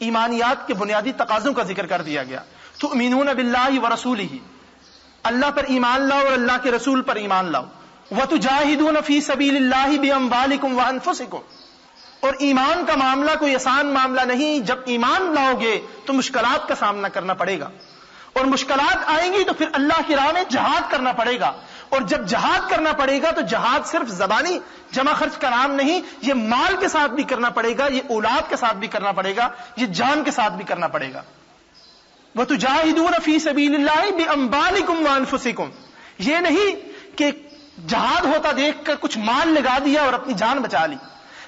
ایمانیات کے بنیادی تقاضوں کا ذکر کر دیا گیا. تؤمنون باللہ ورسولہ، اللہ پر ایمان لاؤ اور اللہ کے رسول پر ایمان لاؤ. وَتُجَاهِدُونَ فِي سَبِيلِ اللَّهِ بِأَمْوَالِكُمْ وَأَنفُسِكُمْ. اور ایمان کا معاملہ کوئی آسان معاملہ نہیں. جب ایمان لاؤ گے تو مشکلات کا سامنا کرنا پڑے گا، اور مشکلات آئیں گی تو پھر اللہ کی راہ میں جہاد کرنا پڑے گا. اور جب جہاد کرنا پڑے گا تو جہاد صرف زبانی جمع خرچ کا نام نہیں، یہ مال کے ساتھ بھی کرنا پڑے گا، یہ اولاد کے ساتھ بھی کرنا پڑے گا، یہ جان کے ساتھ بھی کرنا پڑے گا. وَتُجَاهِدُونَ فِي سَبِيلِ اللَّهِ بِأَمْوَالِكُمْ وَأَنفُسِكُمْ. یہ نہیں کہ جہاد ہوتا دیکھ کر کچھ مال لگا دیا اور اپنی جان بچا لی.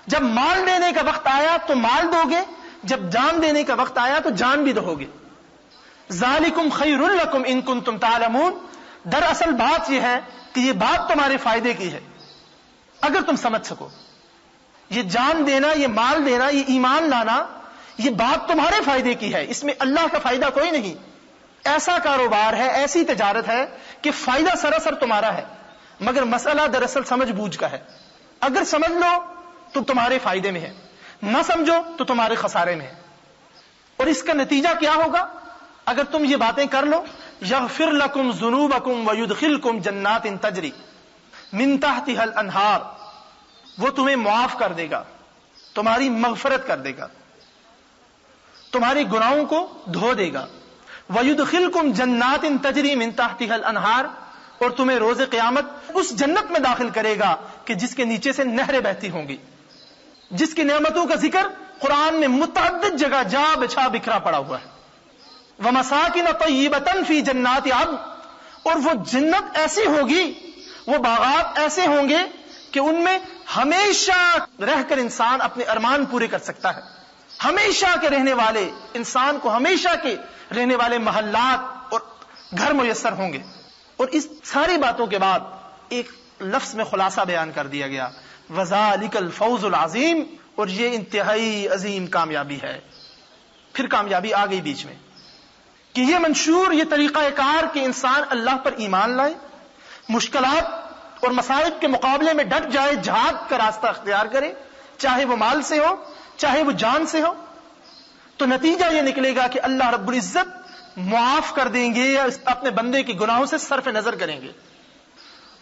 جب مال دینے کا وقت آیا تو مال دو گے, جب جان دینے کا وقت آیا تو جان بھی دو گے. ذالکم خیر لکم ان کنتم تعلمون. دراصل بات یہ ہے کہ یہ بات تمہارے فائدے کی ہے اگر تم سمجھ سکو. یہ جان دینا, یہ مال دینا, یہ ایمان لانا, یہ بات تمہارے فائدے کی ہے, اس میں اللہ کا فائدہ کوئی نہیں. ایسا کاروبار ہے, ایسی تجارت ہے کہ فائدہ سراسر تمہارا ہے, مگر مسئلہ دراصل سمجھ بوجھ کا ہے. اگر سمجھ لو تو تمہارے فائدے میں ہے, نہ سمجھو تو تمہارے خسارے میں ہے. اور اس کا نتیجہ کیا ہوگا اگر تم یہ باتیں کر لو؟ یغفر لکم ذنوبکم ویدخلکم جنات تجری من تحتها الانہار. وہ تمہیں معاف کر دے گا, تمہاری مغفرت کر دے گا, تمہارے گناہوں کو دھو دے گا. ویدخلکم جنات تجری من تحتها الانہار. اور تمہیں روز قیامت اس جنت میں داخل کرے گا کہ جس کے نیچے سے نہریں بہتی ہوں گی, جس کی نعمتوں کا ذکر قرآن میں متعدد جگہ جا بچھا بکھرا پڑا ہوا ہے. وَمَسَاكِنَ طَيِّبَةً فِي جَنَّاتِ عَدْنٍ. اور وہ جنت ایسی ہوگی, وہ باغات ایسے ہوں گے کہ ان میں ہمیشہ رہ کر انسان اپنے ارمان پورے کر سکتا ہے. ہمیشہ کے رہنے والے انسان کو ہمیشہ کے رہنے والے محلات اور گھر میسر ہوں گے. اور اس ساری باتوں کے بعد ایک لفظ میں خلاصہ بیان کر دیا گیا, وَذَلِكَ الْفَوْزُ الْعَظِيمُ. اور یہ انتہائی عظیم کامیابی ہے. پھر کامیابی آ گئی بیچ میں کہ یہ منشور, یہ طریقہ کار کہ انسان اللہ پر ایمان لائے, مشکلات اور مصائب کے مقابلے میں ڈٹ جائے, جہاد کا راستہ اختیار کرے, چاہے وہ مال سے ہو چاہے وہ جان سے ہو. تو نتیجہ یہ نکلے گا کہ اللہ رب العزت معاف کر دیں گے یا اپنے بندے کے گناہوں سے صرف نظر کریں گے.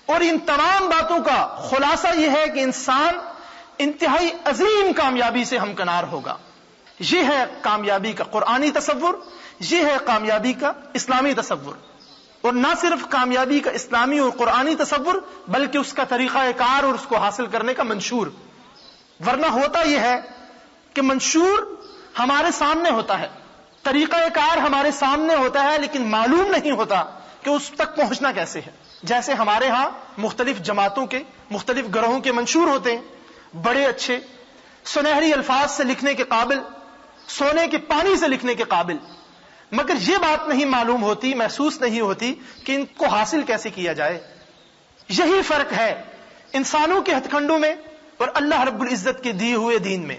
اور ان تمام باتوں کا خلاصہ یہ ہے کہ انسان انتہائی عظیم کامیابی سے ہمکنار ہوگا. یہ ہے کامیابی کا قرآنی تصور, یہ ہے کامیابی کا اسلامی تصور. اور نہ صرف کامیابی کا اسلامی اور قرآنی تصور بلکہ اس کا طریقہ کار اور اس کو حاصل کرنے کا منشور. ورنہ ہوتا یہ ہے کہ منشور ہمارے سامنے ہوتا ہے, طریقہ کار ہمارے سامنے ہوتا ہے, لیکن معلوم نہیں ہوتا کہ اس تک پہنچنا کیسے ہے. جیسے ہمارے ہاں مختلف جماعتوں کے مختلف گروہوں کے منشور ہوتے ہیں, بڑے اچھے سنہری الفاظ سے لکھنے کے قابل, سونے کے پانی سے لکھنے کے قابل, مگر یہ بات نہیں معلوم ہوتی, محسوس نہیں ہوتی کہ ان کو حاصل کیسے کیا جائے. یہی فرق ہے انسانوں کے ہتھ کنڈوں میں اور اللہ رب العزت کے دیے ہوئے دین میں,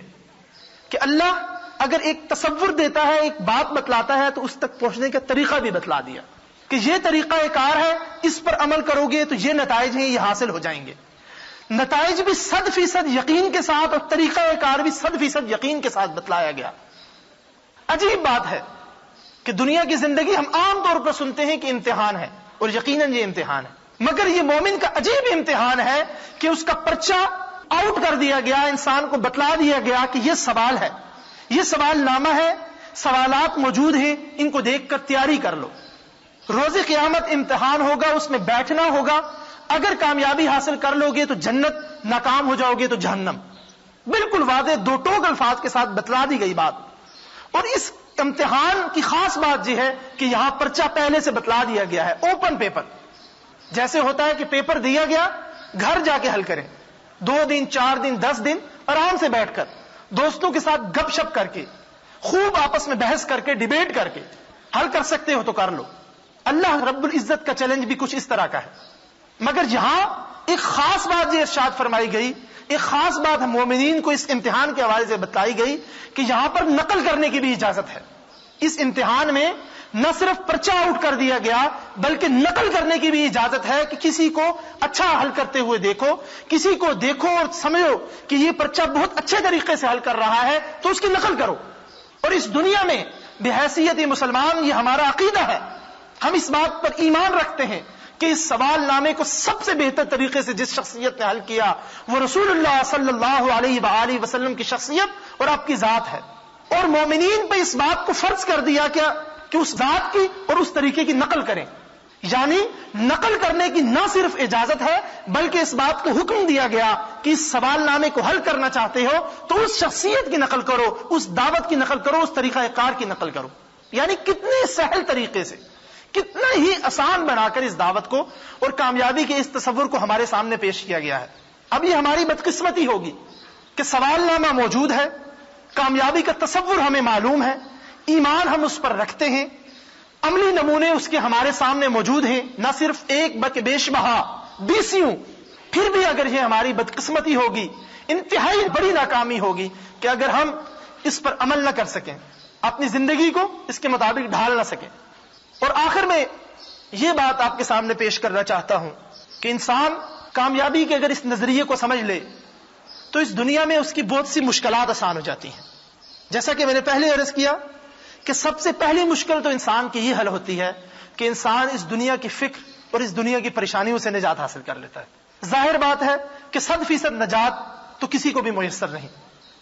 کہ اللہ اگر ایک تصور دیتا ہے, ایک بات بتلاتا ہے, تو اس تک پہنچنے کا طریقہ بھی بتلا دیا کہ یہ طریقہ کار ہے, اس پر عمل کرو گے تو یہ نتائج ہیں, یہ حاصل ہو جائیں گے. نتائج بھی 100% یقین کے ساتھ اور طریقہ کار بھی 100% یقین کے ساتھ بتلایا گیا. عجیب بات ہے کہ دنیا کی زندگی ہم عام طور پر سنتے ہیں کہ امتحان ہے, اور یقیناً یہ امتحان ہے, مگر یہ مومن کا عجیب امتحان ہے کہ اس کا پرچہ آؤٹ کر دیا گیا, انسان کو بتلا دیا گیا کہ یہ سوال ہے, یہ سوال نامہ ہے, سوالات موجود ہیں, ان کو دیکھ کر تیاری کر لو. روز قیامت امتحان ہوگا, اس میں بیٹھنا ہوگا. اگر کامیابی حاصل کر لو گے تو جنت, ناکام ہو جاؤ گے تو جہنم. بالکل واضح دو ٹوک الفاظ کے ساتھ بتلا دی گئی بات. اور اس امتحان کی خاص بات یہ ہے کہ یہاں پرچہ پہلے سے بتلا دیا گیا ہے, اوپن پیپر. جیسے ہوتا ہے کہ پیپر دیا گیا, گھر جا کے حل کریں, 2 دن 4 دن 10 دن آرام سے بیٹھ کر دوستوں کے ساتھ گپ شپ کر کے, خوب آپس میں بحث کر کے, ڈیبیٹ کر کے حل کر سکتے ہو تو کر لو. اللہ رب العزت کا چیلنج بھی کچھ اس طرح کا ہے. مگر یہاں ایک خاص بات یہ ارشاد فرمائی گئی, ایک خاص بات ہم مومنین کو اس امتحان کے حوالے سے بتائی گئی کہ یہاں پر نقل کرنے کی بھی اجازت ہے. اس امتحان میں نہ صرف پرچہ آؤٹ کر دیا گیا بلکہ نقل کرنے کی بھی اجازت ہے کہ کسی کو اچھا حل کرتے ہوئے دیکھو, کسی کو دیکھو اور سمجھو کہ یہ پرچہ بہت اچھے طریقے سے حل کر رہا ہے تو اس کی نقل کرو. اور اس دنیا میں بحیثیت مسلمان یہ ہمارا عقیدہ ہے, ہم اس بات پر ایمان رکھتے ہیں کہ اس سوال نامے کو سب سے بہتر طریقے سے جس شخصیت نے حل کیا وہ رسول اللہ صلی اللہ علیہ وآلہ وسلم کی شخصیت اور آپ کی ذات ہے. اور مومنین پہ اس بات کو فرض کر دیا کہ اس ذات کی اور اس طریقے کی نقل کریں. یعنی نقل کرنے کی نہ صرف اجازت ہے بلکہ اس بات کو حکم دیا گیا کہ اس سوال نامے کو حل کرنا چاہتے ہو تو اس شخصیت کی نقل کرو, اس دعوت کی نقل کرو, اس طریقہ کار کی نقل کرو. یعنی کتنے سہل طریقے سے, کتنا ہی آسان بنا کر اس دعوت کو اور کامیابی کے اس تصور کو ہمارے سامنے پیش کیا گیا ہے. اب یہ ہماری بدقسمتی ہوگی کہ سوال نامہ موجود ہے، کامیابی کا تصور ہمیں معلوم ہے، ایمان ہم اس پر رکھتے ہیں، عملی نمونے اس کے ہمارے سامنے موجود ہیں، نہ صرف ایک بلکہ بیش بہا 20. پھر بھی اگر یہ ہماری بدقسمتی ہوگی، انتہائی بڑی ناکامی ہوگی کہ اگر ہم اس پر عمل نہ کر سکیں، اپنی زندگی کو اس کے مطابق ڈھال نہ سکیں. اور آخر میں یہ بات آپ کے سامنے پیش کرنا چاہتا ہوں کہ انسان کامیابی کے اگر اس نظریے کو سمجھ لے تو اس دنیا میں اس کی بہت سی مشکلات آسان ہو جاتی ہیں. جیسا کہ میں نے پہلے عرض کیا کہ سب سے پہلی مشکل تو انسان کی یہ حل ہوتی ہے کہ انسان اس دنیا کی فکر اور اس دنیا کی پریشانیوں سے نجات حاصل کر لیتا ہے. ظاہر بات ہے کہ 100% نجات تو کسی کو بھی میسر نہیں،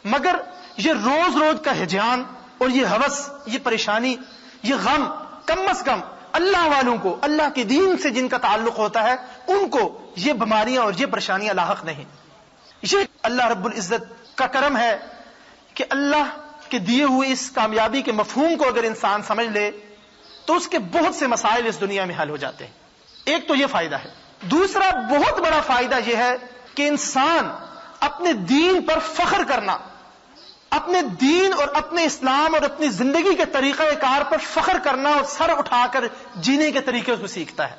مگر یہ روز روز کا ہجیان اور یہ ہوس، یہ پریشانی، یہ غم کم از کم اللہ والوں کو، اللہ کے دین سے جن کا تعلق ہوتا ہے، ان کو یہ بیماریاں اور یہ پریشانیاں لاحق نہیں. یہ اللہ رب العزت کا کرم ہے کہ اللہ کے دیے ہوئے اس کامیابی کے مفہوم کو اگر انسان سمجھ لے تو اس کے بہت سے مسائل اس دنیا میں حل ہو جاتے ہیں. ایک تو یہ فائدہ ہے. دوسرا بہت بڑا فائدہ یہ ہے کہ انسان اپنے دین پر فخر کرنا، اپنے دین اور اپنے اسلام اور اپنی زندگی کے طریقہ کار پر فخر کرنا اور سر اٹھا کر جینے کے طریقے کو سیکھتا ہے.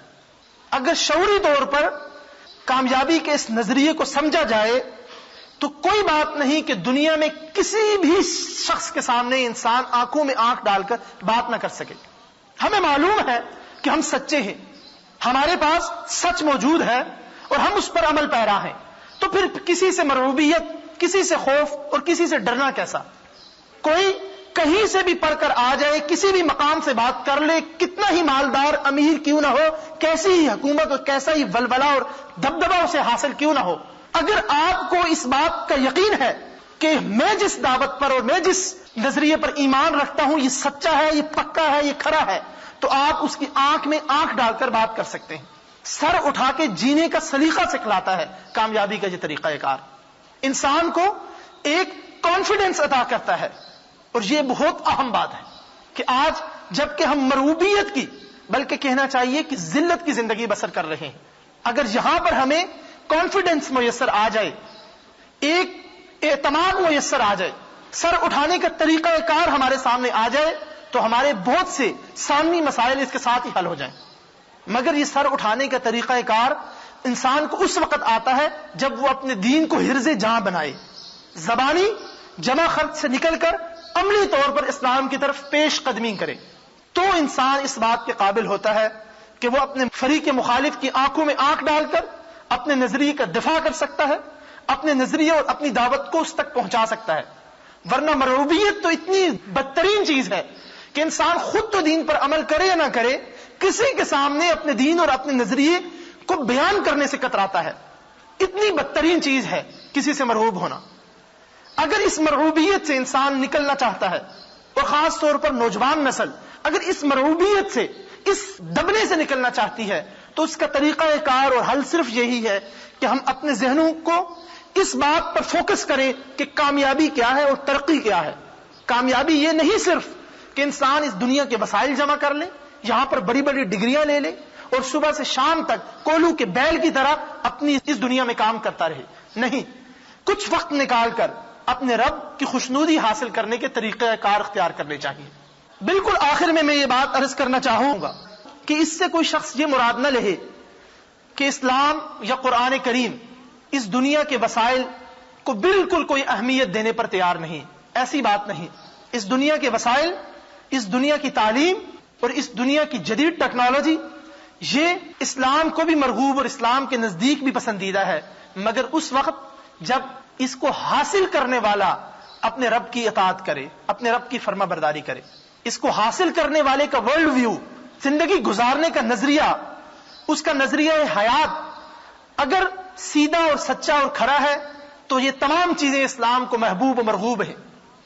اگر شعوری طور پر کامیابی کے اس نظریے کو سمجھا جائے تو کوئی بات نہیں کہ دنیا میں کسی بھی شخص کے سامنے انسان آنکھوں میں آنکھ ڈال کر بات نہ کر سکے. ہمیں معلوم ہے کہ ہم سچے ہیں، ہمارے پاس سچ موجود ہے اور ہم اس پر عمل پیرا ہیں، تو پھر کسی سے مرعوبیت، کسی سے خوف اور کسی سے ڈرنا کیسا؟ کوئی کہیں سے بھی پڑھ کر آ جائے، کسی بھی مقام سے بات کر لے، کتنا ہی مالدار امیر کیوں نہ ہو، کیسی ہی حکومت اور کیسا ہی ولولہ اور دبدبہ اسے حاصل کیوں نہ ہو، اگر آپ کو اس بات کا یقین ہے کہ میں جس دعوت پر اور میں جس نظریے پر ایمان رکھتا ہوں یہ سچا ہے، یہ پکا ہے، یہ کھرا ہے، تو آپ اس کی آنکھ میں آنکھ ڈال کر بات کر سکتے ہیں. سر اٹھا کے جینے کا سلیقہ سکھلاتا ہے کامیابی کا یہ طریقہ کار. انسان کو ایک کانفیڈنس عطا کرتا ہے. اور یہ بہت اہم بات ہے کہ آج جب کہ ہم مرعوبیت کی، بلکہ کہنا چاہیے کہ ذلت کی زندگی بسر کر رہے ہیں، اگر یہاں پر ہمیں کانفیڈنس میسر آ جائے، ایک اعتماد میسر آ جائے، سر اٹھانے کا طریقہ کار ہمارے سامنے آ جائے تو ہمارے بہت سے ثانوی مسائل اس کے ساتھ ہی حل ہو جائیں. مگر یہ سر اٹھانے کا طریقہ کار انسان کو اس وقت آتا ہے جب وہ اپنے دین کو حرز جاں بنائے، زبانی جمع خرچ سے نکل کر عملی طور پر اسلام کی طرف پیش قدمی کرے، تو انسان اس بات کے قابل ہوتا ہے کہ وہ اپنے فریق مخالف کی آنکھوں میں آنکھ ڈال کر اپنے نظریے کا دفاع کر سکتا ہے، اپنے نظریے اور اپنی دعوت کو اس تک پہنچا سکتا ہے. ورنہ مرعوبیت تو اتنی بدترین چیز ہے کہ انسان خود تو دین پر عمل کرے یا نہ کرے، کسی کے سامنے اپنے دین اور اپنے نظریے کو بیان کرنے سے کتراتا ہے. اتنی بدترین چیز ہے کسی سے مرعوب ہونا. اگر اس مرعوبیت سے انسان نکلنا چاہتا ہے، اور خاص طور پر نوجوان نسل اگر اس مرعوبیت سے، اس دبنے سے نکلنا چاہتی ہے، تو اس کا طریقہ کار اور حل صرف یہی ہے کہ ہم اپنے ذہنوں کو اس بات پر فوکس کریں کہ کامیابی کیا ہے اور ترقی کیا ہے. کامیابی یہ نہیں صرف کہ انسان اس دنیا کے وسائل جمع کر لے، یہاں پر بڑی بڑی ڈگریاں لے لے اور صبح سے شام تک کولو کے بیل کی طرح اپنی اس دنیا میں کام کرتا رہے. نہیں، کچھ وقت نکال کر اپنے رب کی خوشنودی حاصل کرنے کے طریقہ کار اختیار کرنے چاہیے. بالکل آخر میں یہ بات عرض کرنا چاہوں گا کہ اس سے کوئی شخص یہ مراد نہ لے کہ اسلام یا قرآن کریم اس دنیا کے وسائل کو بالکل کوئی اہمیت دینے پر تیار نہیں. ایسی بات نہیں. اس دنیا کے وسائل، اس دنیا کی تعلیم اور اس دنیا کی جدید ٹیکنالوجی یہ اسلام کو بھی مرغوب اور اسلام کے نزدیک بھی پسندیدہ ہے، مگر اس وقت جب اس کو حاصل کرنے والا اپنے رب کی اطاعت کرے، اپنے رب کی فرما برداری کرے. اس کو حاصل کرنے والے کا ورلڈ ویو، زندگی گزارنے کا نظریہ، اس کا نظریہ حیات اگر سیدھا اور سچا اور کھرا ہے تو یہ تمام چیزیں اسلام کو محبوب و مرغوب ہیں.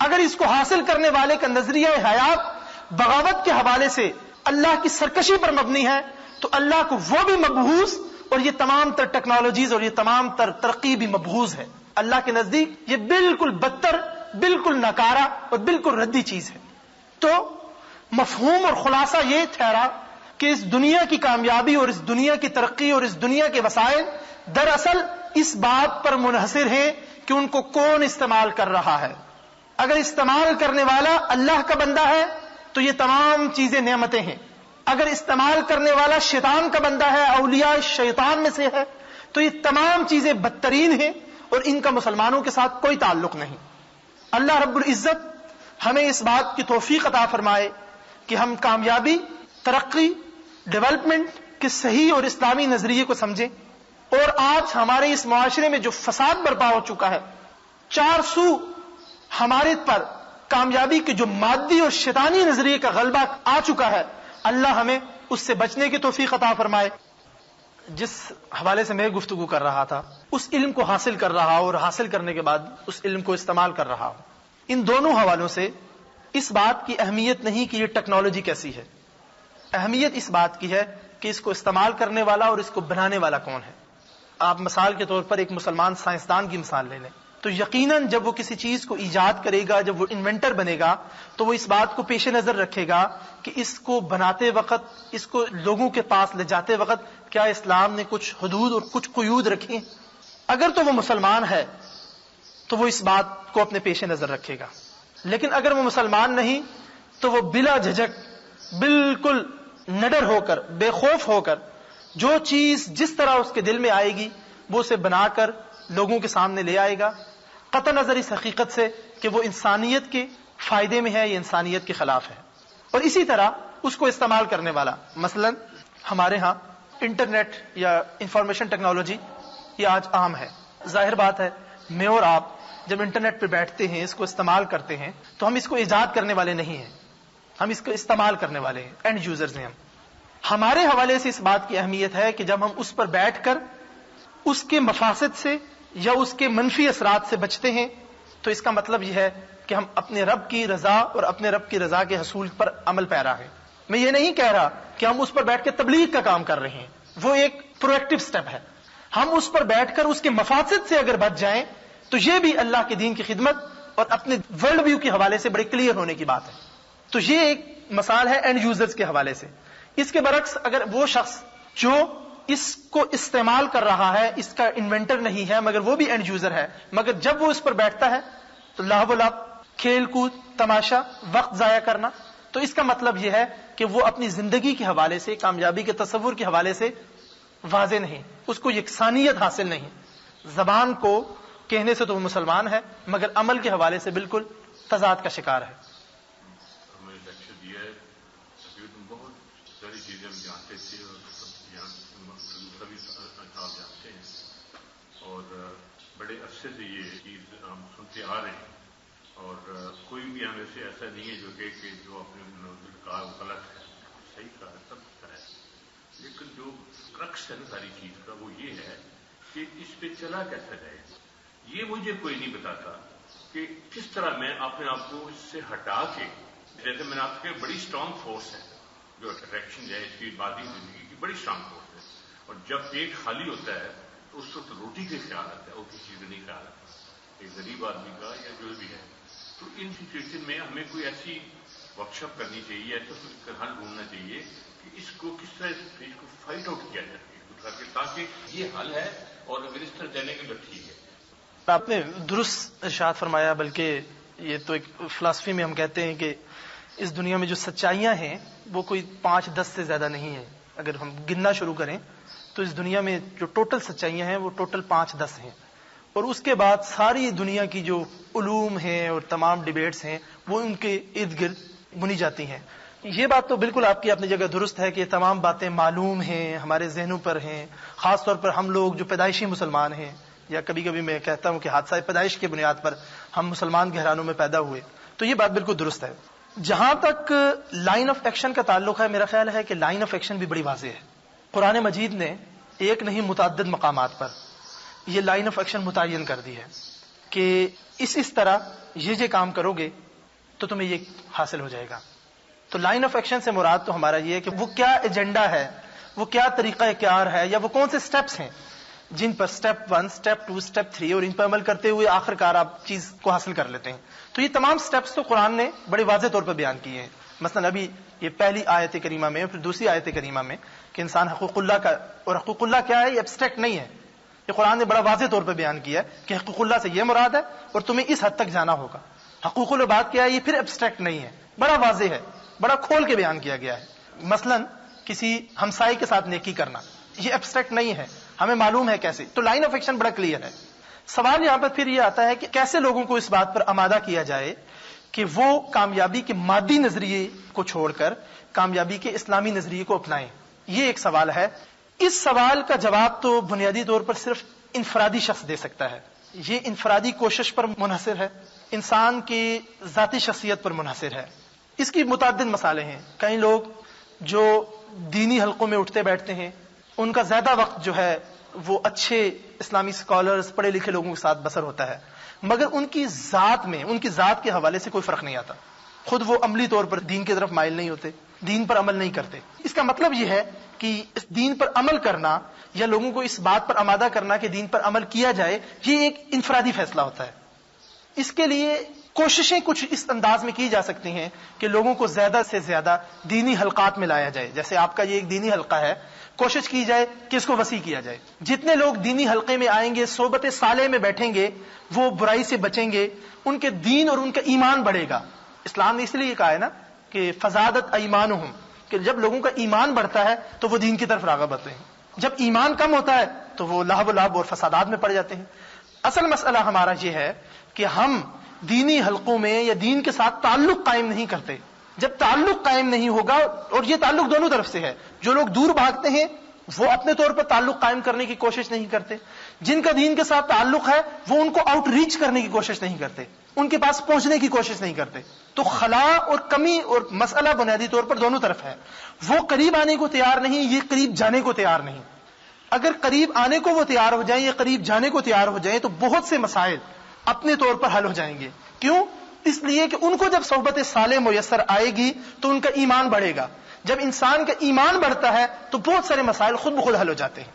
اگر اس کو حاصل کرنے والے کا نظریہ حیات بغاوت کے حوالے سے اللہ کی سرکشی پر مبنی ہے تو اللہ کو وہ بھی مبغوض اور یہ تمام تر ٹیکنالوجیز اور یہ تمام تر ترقی بھی مبغوض ہے. اللہ کے نزدیک یہ بالکل بدتر، بالکل ناکارہ اور بالکل ردی چیز ہے. تو مفہوم اور خلاصہ یہ ٹھہرا کہ اس دنیا کی کامیابی اور اس دنیا کی ترقی اور اس دنیا کے وسائل دراصل اس بات پر منحصر ہیں کہ ان کو کون استعمال کر رہا ہے. اگر استعمال کرنے والا اللہ کا بندہ ہے تو یہ تمام چیزیں نعمتیں ہیں. اگر استعمال کرنے والا شیطان کا بندہ ہے، اولیاء شیطان میں سے ہے، تو یہ تمام چیزیں بدترین ہیں اور ان کا مسلمانوں کے ساتھ کوئی تعلق نہیں. اللہ رب العزت ہمیں اس بات کی توفیق عطا فرمائے کہ ہم کامیابی، ترقی، ڈیولپمنٹ کے صحیح اور اسلامی نظریے کو سمجھیں. اور آج ہمارے اس معاشرے میں جو فساد برپا ہو چکا ہے، چار سو ہمارے پر کامیابی کے جو مادی اور شیطانی نظریے کا غلبہ آ چکا ہے، اللہ ہمیں اس سے بچنے کی توفیق عطا فرمائے. جس حوالے سے میں گفتگو کر رہا تھا، اس علم کو حاصل کر رہا ہوں اور حاصل کرنے کے بعد اس علم کو استعمال کر رہا ہوں. ان دونوں حوالوں سے اس بات کی اہمیت نہیں کہ یہ ٹیکنالوجی کیسی ہے، اہمیت اس بات کی ہے کہ اس کو استعمال کرنے والا اور اس کو بنانے والا کون ہے. آپ مثال کے طور پر ایک مسلمان سائنسدان کی مثال لے لیں تو یقیناً جب وہ کسی چیز کو ایجاد کرے گا، جب وہ انوینٹر بنے گا، تو وہ اس بات کو پیش نظر رکھے گا کہ اس کو بناتے وقت، اس کو لوگوں کے پاس لے جاتے وقت کیا اسلام نے کچھ حدود اور کچھ قیود رکھی ہیں. اگر تو وہ مسلمان ہے تو وہ اس بات کو اپنے پیش نظر رکھے گا، لیکن اگر وہ مسلمان نہیں تو وہ بلا جھجک، بالکل نڈر ہو کر، بے خوف ہو کر، جو چیز جس طرح اس کے دل میں آئے گی وہ اسے بنا کر لوگوں کے سامنے لے آئے گا، قطع نظر اس حقیقت سے کہ وہ انسانیت کے فائدے میں ہے یا انسانیت کے خلاف ہے. اور اسی طرح اس کو استعمال کرنے والا، مثلا ہمارے ہاں انٹرنیٹ یا انفارمیشن ٹیکنالوجی یہ آج عام ہے. ظاہر بات ہے میں اور آپ جب انٹرنیٹ پہ بیٹھتے ہیں، اس کو استعمال کرتے ہیں، تو ہم اس کو ایجاد کرنے والے نہیں ہیں، ہم اس کو استعمال کرنے والے ہیں، اینڈ یوزرز ہیں. ہمارے حوالے سے اس بات کی اہمیت ہے کہ جب ہم اس پر بیٹھ کر اس کے مفاسد سے یا اس کے منفی اثرات سے بچتے ہیں تو اس کا مطلب یہ ہے کہ ہم اپنے رب کی رضا اور اپنے رب کی رضا کے حصول پر عمل پیرا ہیں. میں یہ نہیں کہہ رہا کہ ہم اس پر بیٹھ کے تبلیغ کا کام کر رہے ہیں، وہ ایک پرو ایکٹیو سٹیپ ہے. ہم اس پر بیٹھ کر اس کے مفاسد سے اگر بچ جائیں تو یہ بھی اللہ کے دین کی خدمت اور اپنے ورلڈ ویو کے حوالے سے بڑے کلیئر ہونے کی بات ہے. تو یہ ایک مثال ہے اینڈ یوزرز کے حوالے سے. اس کے برعکس اگر وہ شخص جو اس کو استعمال کر رہا ہے، اس کا انوینٹر نہیں ہے مگر وہ بھی اینڈ یوزر ہے، مگر جب وہ اس پر بیٹھتا ہے تو لاہو و لعب، کھیل کود، تماشا، وقت ضائع کرنا، تو اس کا مطلب یہ ہے کہ وہ اپنی زندگی کے حوالے سے، کامیابی کے تصور کے حوالے سے واضح نہیں، اس کو یکسانیت حاصل نہیں. زبان کو کہنے سے تو وہ مسلمان ہے مگر عمل کے حوالے سے بالکل تضاد کا شکار ہے. اور بڑے عرصے سے یہ چیز ہم سنتے آ رہے ہیں اور کوئی بھی ہمیں سے ایسا نہیں ہے جو کہ جو اپنے منظر کہا وہ غلط ہے، صحیح کہا ہے، سب طرح ہے. لیکن جو کرکس ہے نا ساری چیز کا وہ یہ ہے کہ اس پہ چلا کیسا جائے. یہ مجھے کوئی نہیں بتاتا کہ کس طرح میں اپنے آپ کو اس سے ہٹا کے، جیسے میں نے آپ کے بڑی اسٹرانگ فورس ہے جو اٹریکشن ہے اس کی مادی زندگی کی بڑی اسٹرانگ فورس ہے، اور جب پیٹ خالی ہوتا ہے تو اس وقت روٹی کے خیال آتا ہے اور کسی چیز نہیں خیال آتا، ایک غریب آدمی کا یا جو بھی ہے. تو ان سچویشن میں ہمیں کوئی ایسی ورکشاپ کرنی چاہیے، ایسا حل ڈھونڈنا چاہیے کہ اس کو کس طرح اس چیز کو فائٹ آؤٹ کیا جائے تاکہ یہ حل ہے اور اگر اس طرح جانے کے تو ٹھیک ہے. آپ نے درست ارشاد فرمایا، بلکہ یہ تو ایک فلسفی میں ہم کہتے ہیں کہ اس دنیا میں جو سچائیاں ہیں وہ کوئی 5-10 سے زیادہ نہیں ہیں. اگر ہم گننا شروع کریں تو اس دنیا میں جو ٹوٹل سچائیاں ہیں وہ ٹوٹل 5-10 ہیں، اور اس کے بعد ساری دنیا کی جو علوم ہیں اور تمام ڈیبیٹس ہیں وہ ان کے ارد گرد بنی جاتی ہیں. یہ بات تو بالکل آپ کی اپنی جگہ درست ہے کہ یہ تمام باتیں معلوم ہیں، ہمارے ذہنوں پر ہیں، خاص طور پر ہم لوگ جو پیدائشی مسلمان ہیں، یا کبھی کبھی میں کہتا ہوں کہ حادثہ پیدائش کی بنیاد پر ہم مسلمان گھرانوں میں پیدا ہوئے، تو یہ بات بالکل درست ہے. جہاں تک لائن آف ایکشن کا تعلق ہے، میرا خیال ہے کہ لائن آف ایکشن بھی بڑی واضح ہے. قرآن مجید نے ایک نہیں متعدد مقامات پر یہ لائن آف ایکشن متعین کر دی ہے کہ اس طرح یہ کام کرو گے تو تمہیں یہ حاصل ہو جائے گا. تو لائن آف ایکشن سے مراد تو ہمارا یہ ہے کہ وہ کیا ایجنڈا ہے، وہ کیا طریقہ کار ہے، یا وہ کون سے سٹیپس ہیں جن پر سٹیپ 1، سٹیپ 2، سٹیپ 3 اور ان پر عمل کرتے ہوئے آخر کار آپ چیز کو حاصل کر لیتے ہیں. تو یہ تمام سٹیپس تو قرآن نے بڑے واضح طور پر بیان کیے ہیں. مثلا ابھی یہ پہلی آیت کریمہ میں، پھر دوسری آیت کریمہ میں کہ انسان حقوق اللہ کا، اور حقوق اللہ کیا ہے یہ ایبسٹریکٹ نہیں ہے، یہ قرآن نے بڑا واضح طور پہ بیان کیا ہے کہ حقوق اللہ سے یہ مراد ہے اور تمہیں اس حد تک جانا ہوگا. حقوق العباد کیا ہے یہ پھر ایبسٹریکٹ نہیں ہے، بڑا واضح ہے، بڑا کھول کے بیان کیا گیا ہے. مثلا کسی ہمسائے کے ساتھ نیکی کرنا یہ ایبسٹریکٹ نہیں ہے، ہمیں معلوم ہے کیسے، تو لائن آف ایکشن بڑا کلیئر ہے. سوال یہاں پر پھر یہ آتا ہے کہ کیسے لوگوں کو اس بات پر آمادہ کیا جائے کہ وہ کامیابی کے مادی نظریے کو چھوڑ کر کامیابی کے اسلامی نظریے کو اپنائیں. یہ ایک سوال ہے. اس سوال کا جواب تو بنیادی طور پر صرف انفرادی شخص دے سکتا ہے. یہ انفرادی کوشش پر منحصر ہے، انسان کی ذاتی شخصیت پر منحصر ہے. اس کی متعدد مثالیں ہیں. کئی لوگ جو دینی حلقوں میں اٹھتے بیٹھتے ہیں ان کا زیادہ وقت جو ہے وہ اچھے اسلامی اسکالرز، پڑھے لکھے لوگوں کے ساتھ بسر ہوتا ہے، مگر ان کی ذات میں، ان کی ذات کے حوالے سے کوئی فرق نہیں آتا. خود وہ عملی طور پر دین کی طرف مائل نہیں ہوتے، دین پر عمل نہیں کرتے. اس کا مطلب یہ ہے کہ اس دین پر عمل کرنا یا لوگوں کو اس بات پر آمادہ کرنا کہ دین پر عمل کیا جائے، یہ ایک انفرادی فیصلہ ہوتا ہے. اس کے لیے کوششیں کچھ اس انداز میں کی جا سکتی ہیں کہ لوگوں کو زیادہ سے زیادہ دینی حلقات میں لایا جائے. جیسے آپ کا یہ ایک دینی حلقہ ہے، کوشش کی جائے کہ اس کو وسیع کیا جائے. جتنے لوگ دینی حلقے میں آئیں گے، صحبت صالح میں بیٹھیں گے، وہ برائی سے بچیں گے، ان کے دین اور ان کا ایمان بڑھے گا. اسلام نے اس لیے کہا ہے نا کہ فزادت ایمانہم، کہ جب لوگوں کا ایمان بڑھتا ہے تو وہ دین کی طرف راغب ہوتے ہیں. جب ایمان کم ہوتا ہے تو وہ لہو و لعب اور فسادات میں پڑ جاتے ہیں. اصل مسئلہ ہمارا یہ ہے کہ ہم دینی حلقوں میں یا دین کے ساتھ تعلق قائم نہیں کرتے. جب تعلق قائم نہیں ہوگا، اور یہ تعلق دونوں طرف سے ہے، جو لوگ دور بھاگتے ہیں وہ اپنے طور پر تعلق قائم کرنے کی کوشش نہیں کرتے، جن کا دین کے ساتھ تعلق ہے وہ ان کو آؤٹ ریچ کرنے کی کوشش نہیں کرتے، ان کے پاس پہنچنے کی کوشش نہیں کرتے. تو خلا اور کمی اور مسئلہ بنیادی طور پر دونوں طرف ہے. وہ قریب آنے کو تیار نہیں، یہ قریب جانے کو تیار نہیں. اگر قریب آنے کو وہ تیار ہو جائیں یا قریب جانے کو تیار ہو جائیں تو بہت سے مسائل اپنے طور پر حل ہو جائیں گے. کیوں؟ اس لیے کہ ان کو جب صحبت صالح میسر آئے گی تو ان کا ایمان بڑھے گا. جب انسان کا ایمان بڑھتا ہے تو بہت سارے مسائل خود بخود حل ہو جاتے ہیں.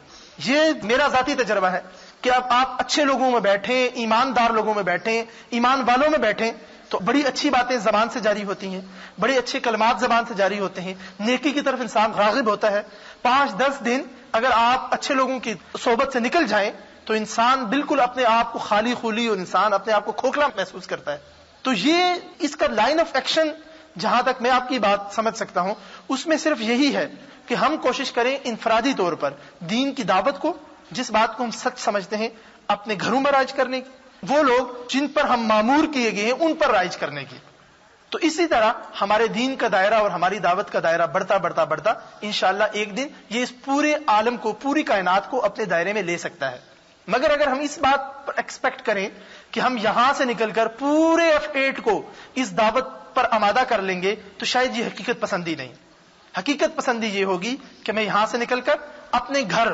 یہ میرا ذاتی تجربہ ہے کہ اب آپ اچھے لوگوں میں بیٹھیں، ایماندار لوگوں میں بیٹھیں، ایمان والوں میں بیٹھیں تو بڑی اچھی باتیں زبان سے جاری ہوتی ہیں، بڑے اچھے کلمات زبان سے جاری ہوتے ہیں، نیکی کی طرف انسان راغب ہوتا ہے. 5-10 دن اگر آپ اچھے لوگوں کی صحبت سے نکل جائیں تو انسان بالکل اپنے آپ کو خالی خولی اور انسان اپنے آپ کو کھوکھلا محسوس کرتا ہے. تو یہ اس کا لائن آف ایکشن جہاں تک میں آپ کی بات سمجھ سکتا ہوں اس میں صرف یہی ہے کہ ہم کوشش کریں انفرادی طور پر دین کی دعوت کو، جس بات کو ہم سچ سمجھتے ہیں، اپنے گھروں میں رائج کرنے کی، وہ لوگ جن پر ہم مامور کیے گئے ہیں ان پر رائج کرنے کی. تو اسی طرح ہمارے دین کا دائرہ اور ہماری دعوت کا دائرہ بڑھتا بڑھتا بڑھتا انشاءاللہ ایک دن یہ اس پورے عالم کو، پوری کائنات کو اپنے دائرے میں لے سکتا ہے. مگر اگر ہم اس بات پر ایکسپیکٹ کریں کہ ہم یہاں سے نکل کر پورے F8 کو اس دعوت پر آمادہ کر لیں گے تو شاید یہ حقیقت پسندی نہیں. حقیقت پسندی یہ ہوگی کہ میں یہاں سے نکل کر اپنے گھر،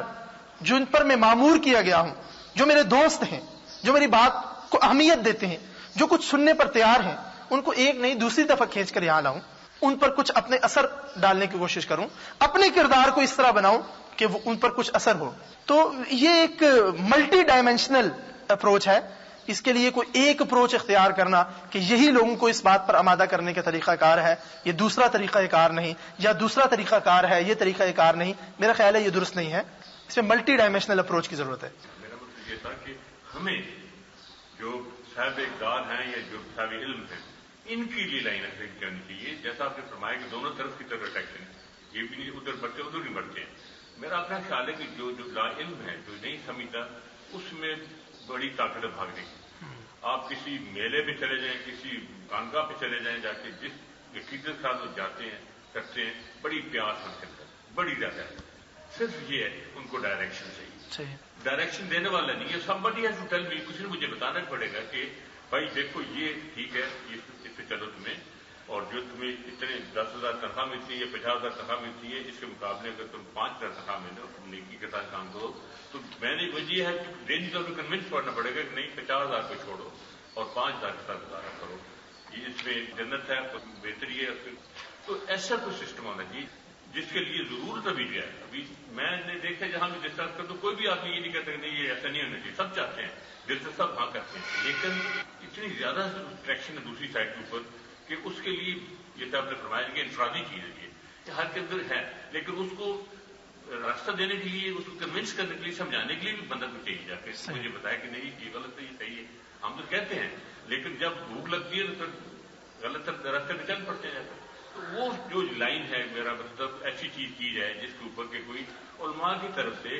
جن پر میں مامور کیا گیا ہوں، جو میرے دوست ہیں، جو میری بات کو اہمیت دیتے ہیں، جو کچھ سننے پر تیار ہیں، ان کو ایک نہیں دوسری دفعہ کھینچ کر یہاں لاؤں، ان پر کچھ اپنے اثر ڈالنے کی کوشش کروں، اپنے کردار کو اس طرح بناؤں کہ وہ ان پر کچھ اثر ہو. تو یہ ایک ملٹی ڈائمینشنل اپروچ ہے. اس کے لیے کوئی ایک اپروچ اختیار کرنا کہ یہی لوگوں کو اس بات پر آمادہ کرنے کا طریقہ کار ہے، یہ دوسرا طریقہ کار نہیں، یا دوسرا طریقہ کار ہے یہ طریقہ کار نہیں، میرا خیال ہے یہ درست نہیں ہے. اس میں ملٹی ڈائمینشنل اپروچ کی ضرورت ہے. میرا مطلب یہ تھا کہ ہمیں جو صاحب اقدار ہیں یا جو صاحب علم ہیں ان کی لیے لائن اٹیک کرنی چاہیے. جیسا آپ نے فرمایا کہ دونوں طرف کی طرف اٹیکشن، یہ بھی نہیں ادھر بڑھتے ادھر نہیں بڑھتے ہیں. میرا اپنا خیال ہے کہ جو لا علم ہے، جو نہیں سمجھتا، اس میں بڑی طاقت بھاگنے کی. آپ کسی میلے پہ چلے جائیں، کسی خانقاہ پہ چلے جائیں، جا کے جس عقیدت کے ساتھ وہ جاتے ہیں کرتے ہیں، بڑی پیاس ان کے اندر بڑی زیادہ ہے. صرف یہ ہے ان کو ڈائریکشن چاہیے. ڈائریکشن دینے والا نہیں ہے. somebody has to tell me، کسی نے مجھے بتانا پڑے گا کہ بھائی دیکھو یہ ٹھیک ہے، اس پہ چلو تمہیں، اور جو تمہیں اتنے 10,000 تنخواہ ملتی ہے یا 50,000 تنخواہ ملتی ہے، اس کے مقابلے اگر تم 5,000 تنخواہ ملے اور تم نیکی کے ساتھ کام کرو تو میں نے مجھے یہ ہے کہ دینی طور پہ کنونس کرنا پڑے گا کہ نہیں 50,000 کو چھوڑو اور 5,000 کے ساتھ گزارا کرو، یہ اس میں جنت ہے، بہتری ہے. تو ایسا کوئی سسٹم ہونا چاہیے جس کے لیے ضرورت ابھی جو ہے. ابھی میں نے دیکھا جہاں بھی ڈسکس کرتا تو کوئی بھی آدمی یہ نہیں کہتا کہ نہیں یہ ایسا نہیں ہونا چاہیے. سب چاہتے ہیں، دل سے سب کرتے ہیں، لیکن اتنی زیادہ اٹریکشن ہے دوسری سائڈ کے اوپر کہ اس کے لیے یہ تو آپ نے فرمایا کہ انفرادی چیز ہے یہ ہر کے اندر ہے، لیکن اس کو راستہ دینے کے لیے، اس کو کنونس کرنے کے لیے، سمجھانے کے لیے بھی بندہ کو چاہیے جا کے مجھے بتایا کہ نہیں یہ غلط ہے، یہ صحیح ہے. ہم تو کہتے ہیں لیکن جب بھوک لگتی ہے تو پھر غلط راستے پہ چل پڑتے ہیں. تو وہ جو لائن ہے میرا مطلب ایسی چیز کی جائے جس کے اوپر کہ کوئی علماء کی طرف سے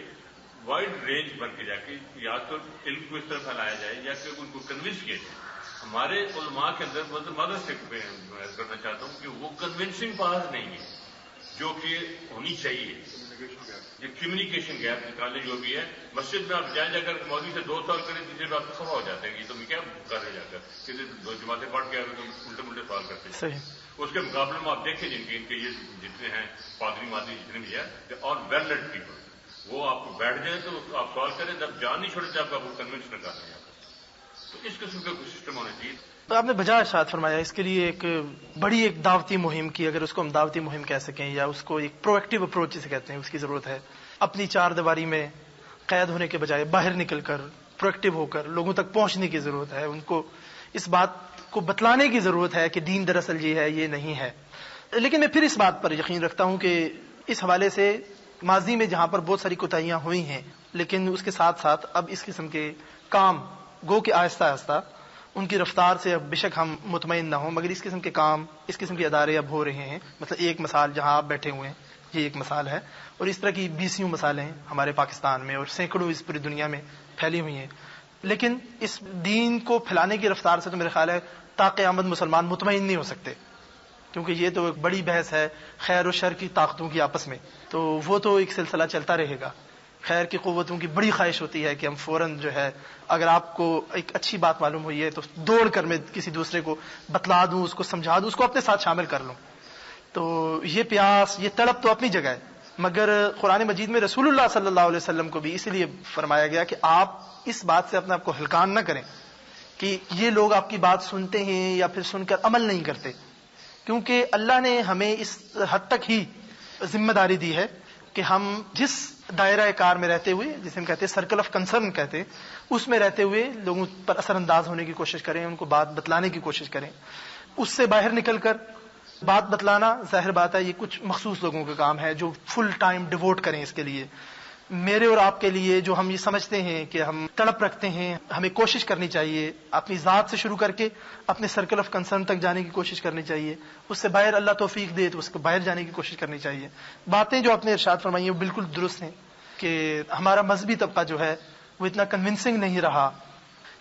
وائڈ رینج بن کے جا کے یا تو علم کو اس طرح پھیلایا جائے یا کہ ان کو کنونس کیا جائے. ہمارے علماء کے اندر مطلب مدر سے کرنا چاہتا ہوں کہ وہ کنونسنگ پاور نہیں ہے جو کہ ہونی چاہیے. یہ کمیونیکیشن گیپ نکالنے جو بھی ہے، مسجد میں آپ جا کر مولوی سے 2 سوال کریں تیسرے پہ آپ خفا ہو جاتے ہیں کہ تو میں کیا کر رہے جا کر کہ 2 جماعتیں پڑھ کے تو الٹے سوال کرتے ہیں. اس کے مقابلے میں آپ دیکھیں ان کے یہ جتنے ہیں پادری مادری جتنے بھی ہیں اور ویل لیڈ پیپل، وہ آپ کو بیٹھ جائیں تو آپ سوال کریں جب جان نہیں چھوڑے جب آپ کو کنونس نہ کرنا ہے. تو اس قسم کا کوئی سسٹم ہونا چاہیے. تو آپ نے بجا ارشاد فرمایا اس کے لیے ایک بڑی ایک دعوتی مہم کی، اگر اس کو ہم دعوتی مہم کہہ سکیں یا اس کو ایک پرو ایکٹیو اپروچ سے کہتے ہیں، اس کی ضرورت ہے. اپنی 4 دیواری میں قید ہونے کے بجائے باہر نکل کر پرو ایکٹیو ہو کر لوگوں تک پہنچنے کی ضرورت ہے. ان کو اس بات کو بتلانے کی ضرورت ہے کہ دین دراصل یہ ہے، یہ نہیں ہے. لیکن میں پھر اس بات پر یقین رکھتا ہوں کہ اس حوالے سے ماضی میں جہاں پر بہت ساری کوتاہیاں ہوئی ہیں، لیکن اس کے ساتھ ساتھ اب اس قسم کے کام گو کہ آہستہ آہستہ ان کی رفتار سے اب بے شک ہم مطمئن نہ ہوں، مگر اس قسم کے کام، اس قسم کے ادارے اب ہو رہے ہیں. مطلب ایک مثال جہاں آپ بیٹھے ہوئے ہیں یہ ایک مثال ہے، اور اس طرح کی 20 مثالیں ہمارے پاکستان میں اور سینکڑوں اس پوری دنیا میں پھیلی ہوئی ہیں. لیکن اس دین کو پھیلانے کی رفتار سے تو میرے خیال ہے تا قیامت مسلمان مطمئن نہیں ہو سکتے، کیونکہ یہ تو ایک بڑی بحث ہے خیر و شر کی طاقتوں کی آپس میں. تو وہ تو ایک سلسلہ چلتا رہے گا. خیر کی قوتوں کی بڑی خواہش ہوتی ہے کہ ہم فوراً جو ہے اگر آپ کو ایک اچھی بات معلوم ہوئی ہے تو دوڑ کر میں کسی دوسرے کو بتلا دوں، اس کو سمجھا دوں، اس کو اپنے ساتھ شامل کر لوں. تو یہ پیاس، یہ تڑپ تو اپنی جگہ ہے، مگر قرآن مجید میں رسول اللہ صلی اللہ علیہ وسلم کو بھی اس لیے فرمایا گیا کہ آپ اس بات سے اپنے آپ کو ہلکان نہ کریں کہ یہ لوگ آپ کی بات سنتے ہیں یا پھر سن کر عمل نہیں کرتے، کیونکہ اللہ نے ہمیں اس حد تک ہی ذمہ داری دی ہے کہ ہم جس دائرہ کار میں رہتے ہوئے، جسے ہم کہتے ہیں سرکل آف کنسرن کہتے ہیں، اس میں رہتے ہوئے لوگوں پر اثر انداز ہونے کی کوشش کریں، ان کو بات بتلانے کی کوشش کریں. اس سے باہر نکل کر بات بتلانا ظاہر بات ہے یہ کچھ مخصوص لوگوں کا کام ہے جو فل ٹائم ڈیووٹ کریں اس کے لیے. میرے اور آپ کے لیے جو ہم یہ سمجھتے ہیں کہ ہم تڑپ رکھتے ہیں، ہمیں کوشش کرنی چاہیے اپنی ذات سے شروع کر کے اپنے سرکل آف کنسرن تک جانے کی کوشش کرنی چاہیے. اس سے باہر اللہ توفیق دے تو اس کو باہر جانے کی کوشش کرنی چاہیے. باتیں جو آپ نے ارشاد فرمائی ہیں وہ بالکل درست ہیں کہ ہمارا مذہبی طبقہ جو ہے وہ اتنا کنونسنگ نہیں رہا.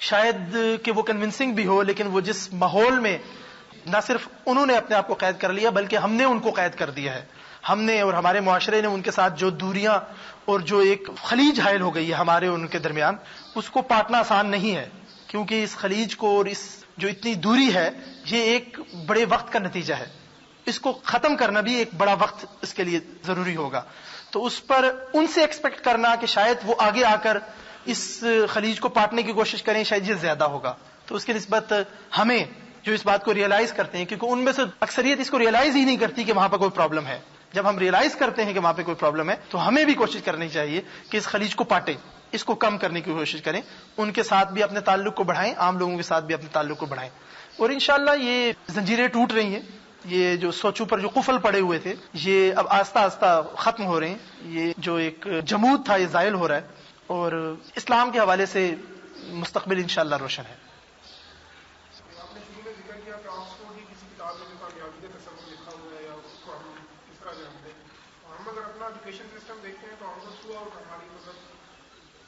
شاید کہ وہ کنونسنگ بھی ہو، لیکن وہ جس ماحول میں نہ صرف انہوں نے اپنے آپ کو قید کر لیا بلکہ ہم نے ان کو قید کر دیا ہے. ہم نے اور ہمارے معاشرے نے ان کے ساتھ جو دوریاں اور جو ایک خلیج حائل ہو گئی ہے ہمارے اور ان کے درمیان، اس کو پاٹنا آسان نہیں ہے، کیونکہ اس خلیج کو اور اس جو اتنی دوری ہے یہ ایک بڑے وقت کا نتیجہ ہے. اس کو ختم کرنا بھی ایک بڑا وقت اس کے لیے ضروری ہوگا. تو اس پر ان سے ایکسپیکٹ کرنا کہ شاید وہ آگے آ کر اس خلیج کو پاٹنے کی کوشش کریں شاید یہ زیادہ ہوگا. تو اس کی نسبت ہمیں جو اس بات کو ریئلائز کرتے ہیں، کیونکہ ان میں سے اکثریت اس کو ریئلائز ہی نہیں کرتی کہ وہاں پر کوئی پرابلم ہے. جب ہم ریئلائز کرتے ہیں کہ وہاں پہ کوئی پرابلم ہے تو ہمیں بھی کوشش کرنی چاہیے کہ اس خلیج کو پاٹیں، اس کو کم کرنے کی کوشش کریں. ان کے ساتھ بھی اپنے تعلق کو بڑھائیں، عام لوگوں کے ساتھ بھی اپنے تعلق کو بڑھائیں. اور انشاءاللہ یہ زنجیریں ٹوٹ رہی ہیں، یہ جو سوچوں پر جو قفل پڑے ہوئے تھے یہ اب آہستہ آہستہ ختم ہو رہے ہیں. یہ جو ایک جمود تھا یہ زائل ہو رہا ہے اور اسلام کے حوالے سے مستقبل انشاءاللہ روشن ہے. آپ نے شروع میں ذکر کیا کہ آکسفورڈ کی کسی کتاب میں جو کامیابی کا تصور لکھا ہوا ہے یا اس کو ہم کس طرح جانتے ہیں. ہم اگر اپنا ایجوکیشن سسٹم دیکھتے ہیں تو ہم تو تھرو آؤٹ ہماری مطلب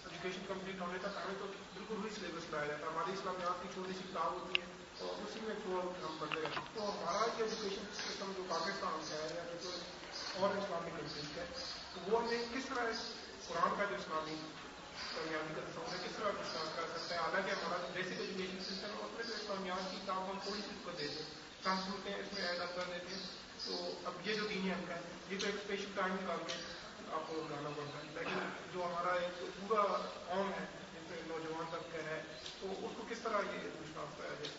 ایجوکیشن کمپلیٹ ہونے تک ہمیں تو بالکل وہی سلیبس لایا جاتا ہے. ہماری اسلامیات کی چھوٹی سی کتاب ہوتی ہے اور اسی میں تھرو آؤٹ ہم پڑھتے رہتے ہیں. تو ہمارا یہ ایجوکیشن سسٹم جو پاکستان کا ہے یا کوئی اور اسلامک کنٹریز کا ہے تو وہ ہمیں کس طرح قرآن کا جو اسلامی کامیابی کا تصور ہے کس طرح ڈسکس کر سکتے ہیں. حالانکہ ہمارا بیسک ایجوکیشن سسٹم ہے اس میں جو اسلامیات کی کتاب ہم تھوڑی سی کو دیتے ہیں ٹرانسلیٹ ہیں اس میں ایڈ اپ کر دیتے ہیں. تو اب یہ جو دینی حق ہے یہ تو ایک اسپیشل ٹائم نکال کے آپ کو لانا پڑتا ہے. لیکن جو ہمارا ایک پورا قوم ہے جس میں نوجوان طبقہ ہے تو اس کو کس طرح یہ ڈسکس کرایا جائے.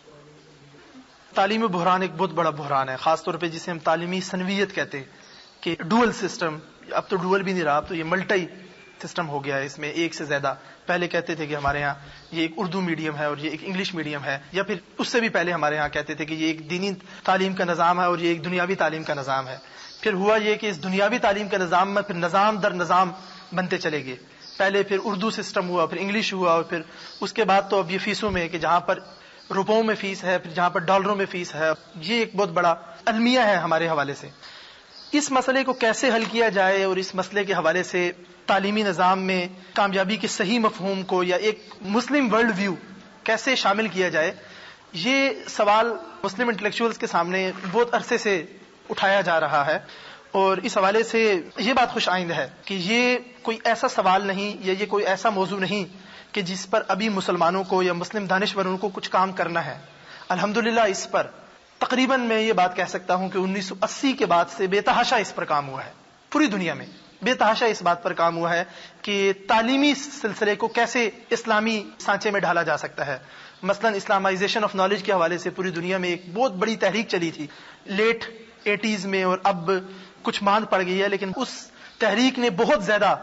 تعلیمی بحران ایک بہت بڑا بحران ہے، خاص طور پہ جسے ہم تعلیمی سنویت کہتے ہیں کہ ڈوئل سسٹم، اب تو ڈوئل بھی نہیں رہا، اب تو یہ ملٹی سسٹم ہو گیا ہے، اس میں ایک سے زیادہ. پہلے کہتے تھے کہ ہمارے ہاں یہ ایک اردو میڈیم ہے اور یہ ایک انگلش میڈیم ہے، یا پھر اس سے بھی پہلے ہمارے ہاں کہتے تھے کہ یہ ایک دینی تعلیم کا نظام ہے اور یہ ایک دنیاوی تعلیم کا نظام ہے. پھر ہوا یہ کہ اس دنیاوی تعلیم کے نظام میں پھر نظام در نظام بنتے چلے گئے. پہلے پھر اردو سسٹم ہوا، پھر انگلش ہوا، اور پھر اس کے بعد تو اب یہ فیسوں میں کہ جہاں پر روپوں میں فیس ہے، پھر جہاں پر ڈالروں میں فیس ہے. یہ ایک بہت بڑا المیہ ہے ہمارے حوالے سے. اس مسئلے کو کیسے حل کیا جائے اور اس مسئلے کے حوالے سے تعلیمی نظام میں کامیابی کے صحیح مفہوم کو یا ایک مسلم ورلڈ ویو کیسے شامل کیا جائے، یہ سوال مسلم انٹلیکچوئلز کے سامنے بہت عرصے سے اٹھایا جا رہا ہے. اور اس حوالے سے یہ بات خوش آئند ہے کہ یہ کوئی ایسا سوال نہیں یا یہ کوئی ایسا موضوع نہیں کہ جس پر ابھی مسلمانوں کو یا مسلم دانشوروں کو کچھ کام کرنا ہے. الحمدللہ اس پر تقریباً میں یہ بات کہہ سکتا ہوں کہ 1980 کے بعد سے بے تحاشا اس پر کام ہوا ہے. پوری دنیا میں بے تحاشا اس بات پر کام ہوا ہے کہ تعلیمی سلسلے کو کیسے اسلامی سانچے میں ڈھالا جا سکتا ہے. مثلا اسلامائزیشن آف نالج کے حوالے سے پوری دنیا میں ایک بہت بڑی تحریک چلی تھی لیٹ 80s میں، اور اب کچھ ماند پڑ گئی ہے، لیکن اس تحریک نے بہت زیادہ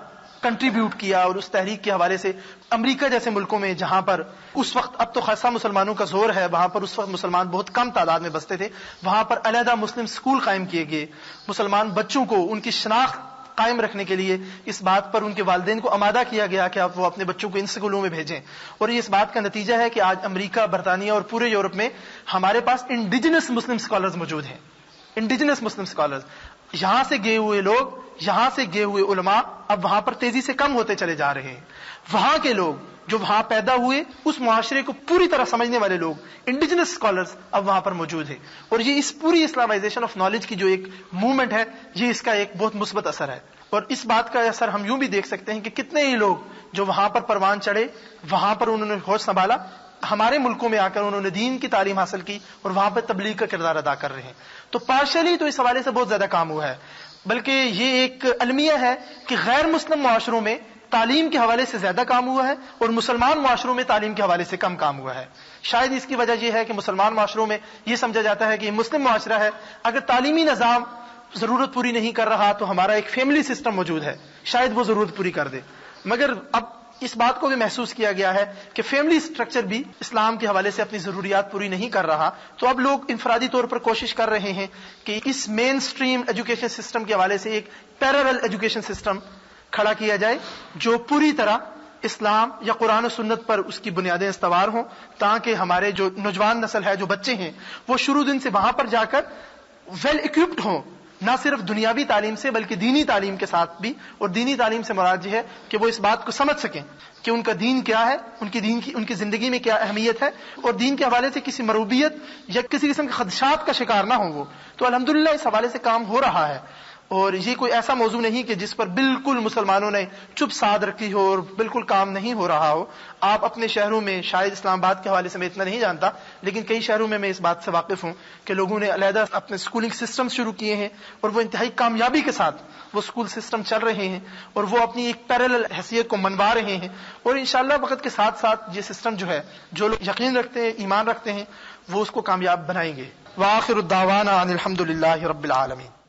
کنٹریبیوٹ کیا. اور اس تحریک کے حوالے سے امریکہ جیسے ملکوں میں جہاں پر اس وقت، اب تو خاصا مسلمانوں کا زور ہے، وہاں پر اس وقت مسلمان بہت کم تعداد میں بستے تھے، وہاں پر علیحدہ مسلم اسکول قائم کیے گئے. مسلمان بچوں کو ان کی شناخت قائم رکھنے کے لیے اس بات پر ان کے والدین کو آمادہ کیا گیا کہ آپ وہ اپنے بچوں کو ان اسکولوں میں بھیجیں. اور یہ اس بات کا نتیجہ ہے کہ آج امریکہ، برطانیہ اور پورے یورپ میں ہمارے پاس انڈیجنس مسلم اسکالرز موجود ہیں. انڈیجنس مسلم اسکالرز، یہاں سے گئے ہوئے لوگ، یہاں سے گئے ہوئے علماء اب وہاں پر تیزی سے کم ہوتے چلے جا رہے ہیں. وہاں کے لوگ جو وہاں پیدا ہوئے، اس معاشرے کو پوری طرح سمجھنے والے لوگ، انڈیجنس اسکالرز اب وہاں پر موجود ہیں. اور یہ اس پوری اسلامائزیشن آف نالج کی جو ایک موومنٹ ہے، یہ اس کا ایک بہت مثبت اثر ہے. اور اس بات کا اثر ہم یوں بھی دیکھ سکتے ہیں کہ کتنے ہی لوگ جو وہاں پر پروان چڑھے، وہاں پر انہوں نے ہوش سنبھالا، ہمارے ملکوں میں آ کر انہوں نے دین کی تعلیم حاصل کی اور وہاں پہ تبلیغ کا کردار ادا کر رہے ہیں. تو پارشلی تو اس حوالے سے بہت زیادہ کام ہوا ہے، بلکہ یہ ایک المیہ ہے کہ غیر مسلم معاشروں میں تعلیم کے حوالے سے زیادہ کام ہوا ہے اور مسلمان معاشروں میں تعلیم کے حوالے سے کم کام ہوا ہے. شاید اس کی وجہ یہ ہے کہ مسلمان معاشروں میں یہ سمجھا جاتا ہے کہ یہ مسلم معاشرہ ہے، اگر تعلیمی نظام ضرورت پوری نہیں کر رہا تو ہمارا ایک فیملی سسٹم موجود ہے، شاید وہ ضرورت پوری کر دے. مگر اب اس بات کو بھی محسوس کیا گیا ہے کہ فیملی سٹرکچر بھی اسلام کے حوالے سے اپنی ضروریات پوری نہیں کر رہا. تو اب لوگ انفرادی طور پر کوشش کر رہے ہیں کہ اس مین سٹریم ایجوکیشن سسٹم کے حوالے سے ایک پیرالل ایجوکیشن سسٹم کھڑا کیا جائے جو پوری طرح اسلام یا قرآن و سنت پر اس کی بنیادیں استوار ہوں، تاکہ ہمارے جو نوجوان نسل ہے، جو بچے ہیں، وہ شروع دن سے وہاں پر جا کر ویل اکوپڈ ہوں، نہ صرف دنیاوی تعلیم سے بلکہ دینی تعلیم کے ساتھ بھی. اور دینی تعلیم سے مراد یہ ہے کہ وہ اس بات کو سمجھ سکیں کہ ان کا دین کیا ہے، ان کی زندگی میں کیا اہمیت ہے، اور دین کے حوالے سے کسی مروبیت یا کسی قسم کے خدشات کا شکار نہ ہوں وہ. تو الحمدللہ اس حوالے سے کام ہو رہا ہے. اور یہ کوئی ایسا موضوع نہیں کہ جس پر بالکل مسلمانوں نے چپ سادھ رکھی ہو اور بالکل کام نہیں ہو رہا ہو. آپ اپنے شہروں میں، شاید اسلام آباد کے حوالے سے میں اتنا نہیں جانتا، لیکن کئی شہروں میں اس بات سے واقف ہوں کہ لوگوں نے علیحدہ اپنے اسکولنگ سسٹم شروع کیے ہیں اور وہ انتہائی کامیابی کے ساتھ وہ اسکول سسٹم چل رہے ہیں اور وہ اپنی ایک پیرالل حیثیت کو منوا رہے ہیں. اور انشاءاللہ وقت کے ساتھ ساتھ یہ سسٹم جو ہے، جو لوگ یقین رکھتے ہیں، ایمان رکھتے ہیں، وہ اس کو کامیاب بنائیں گے. وآخر الدعوانا ان الحمد للہ رب العالمین.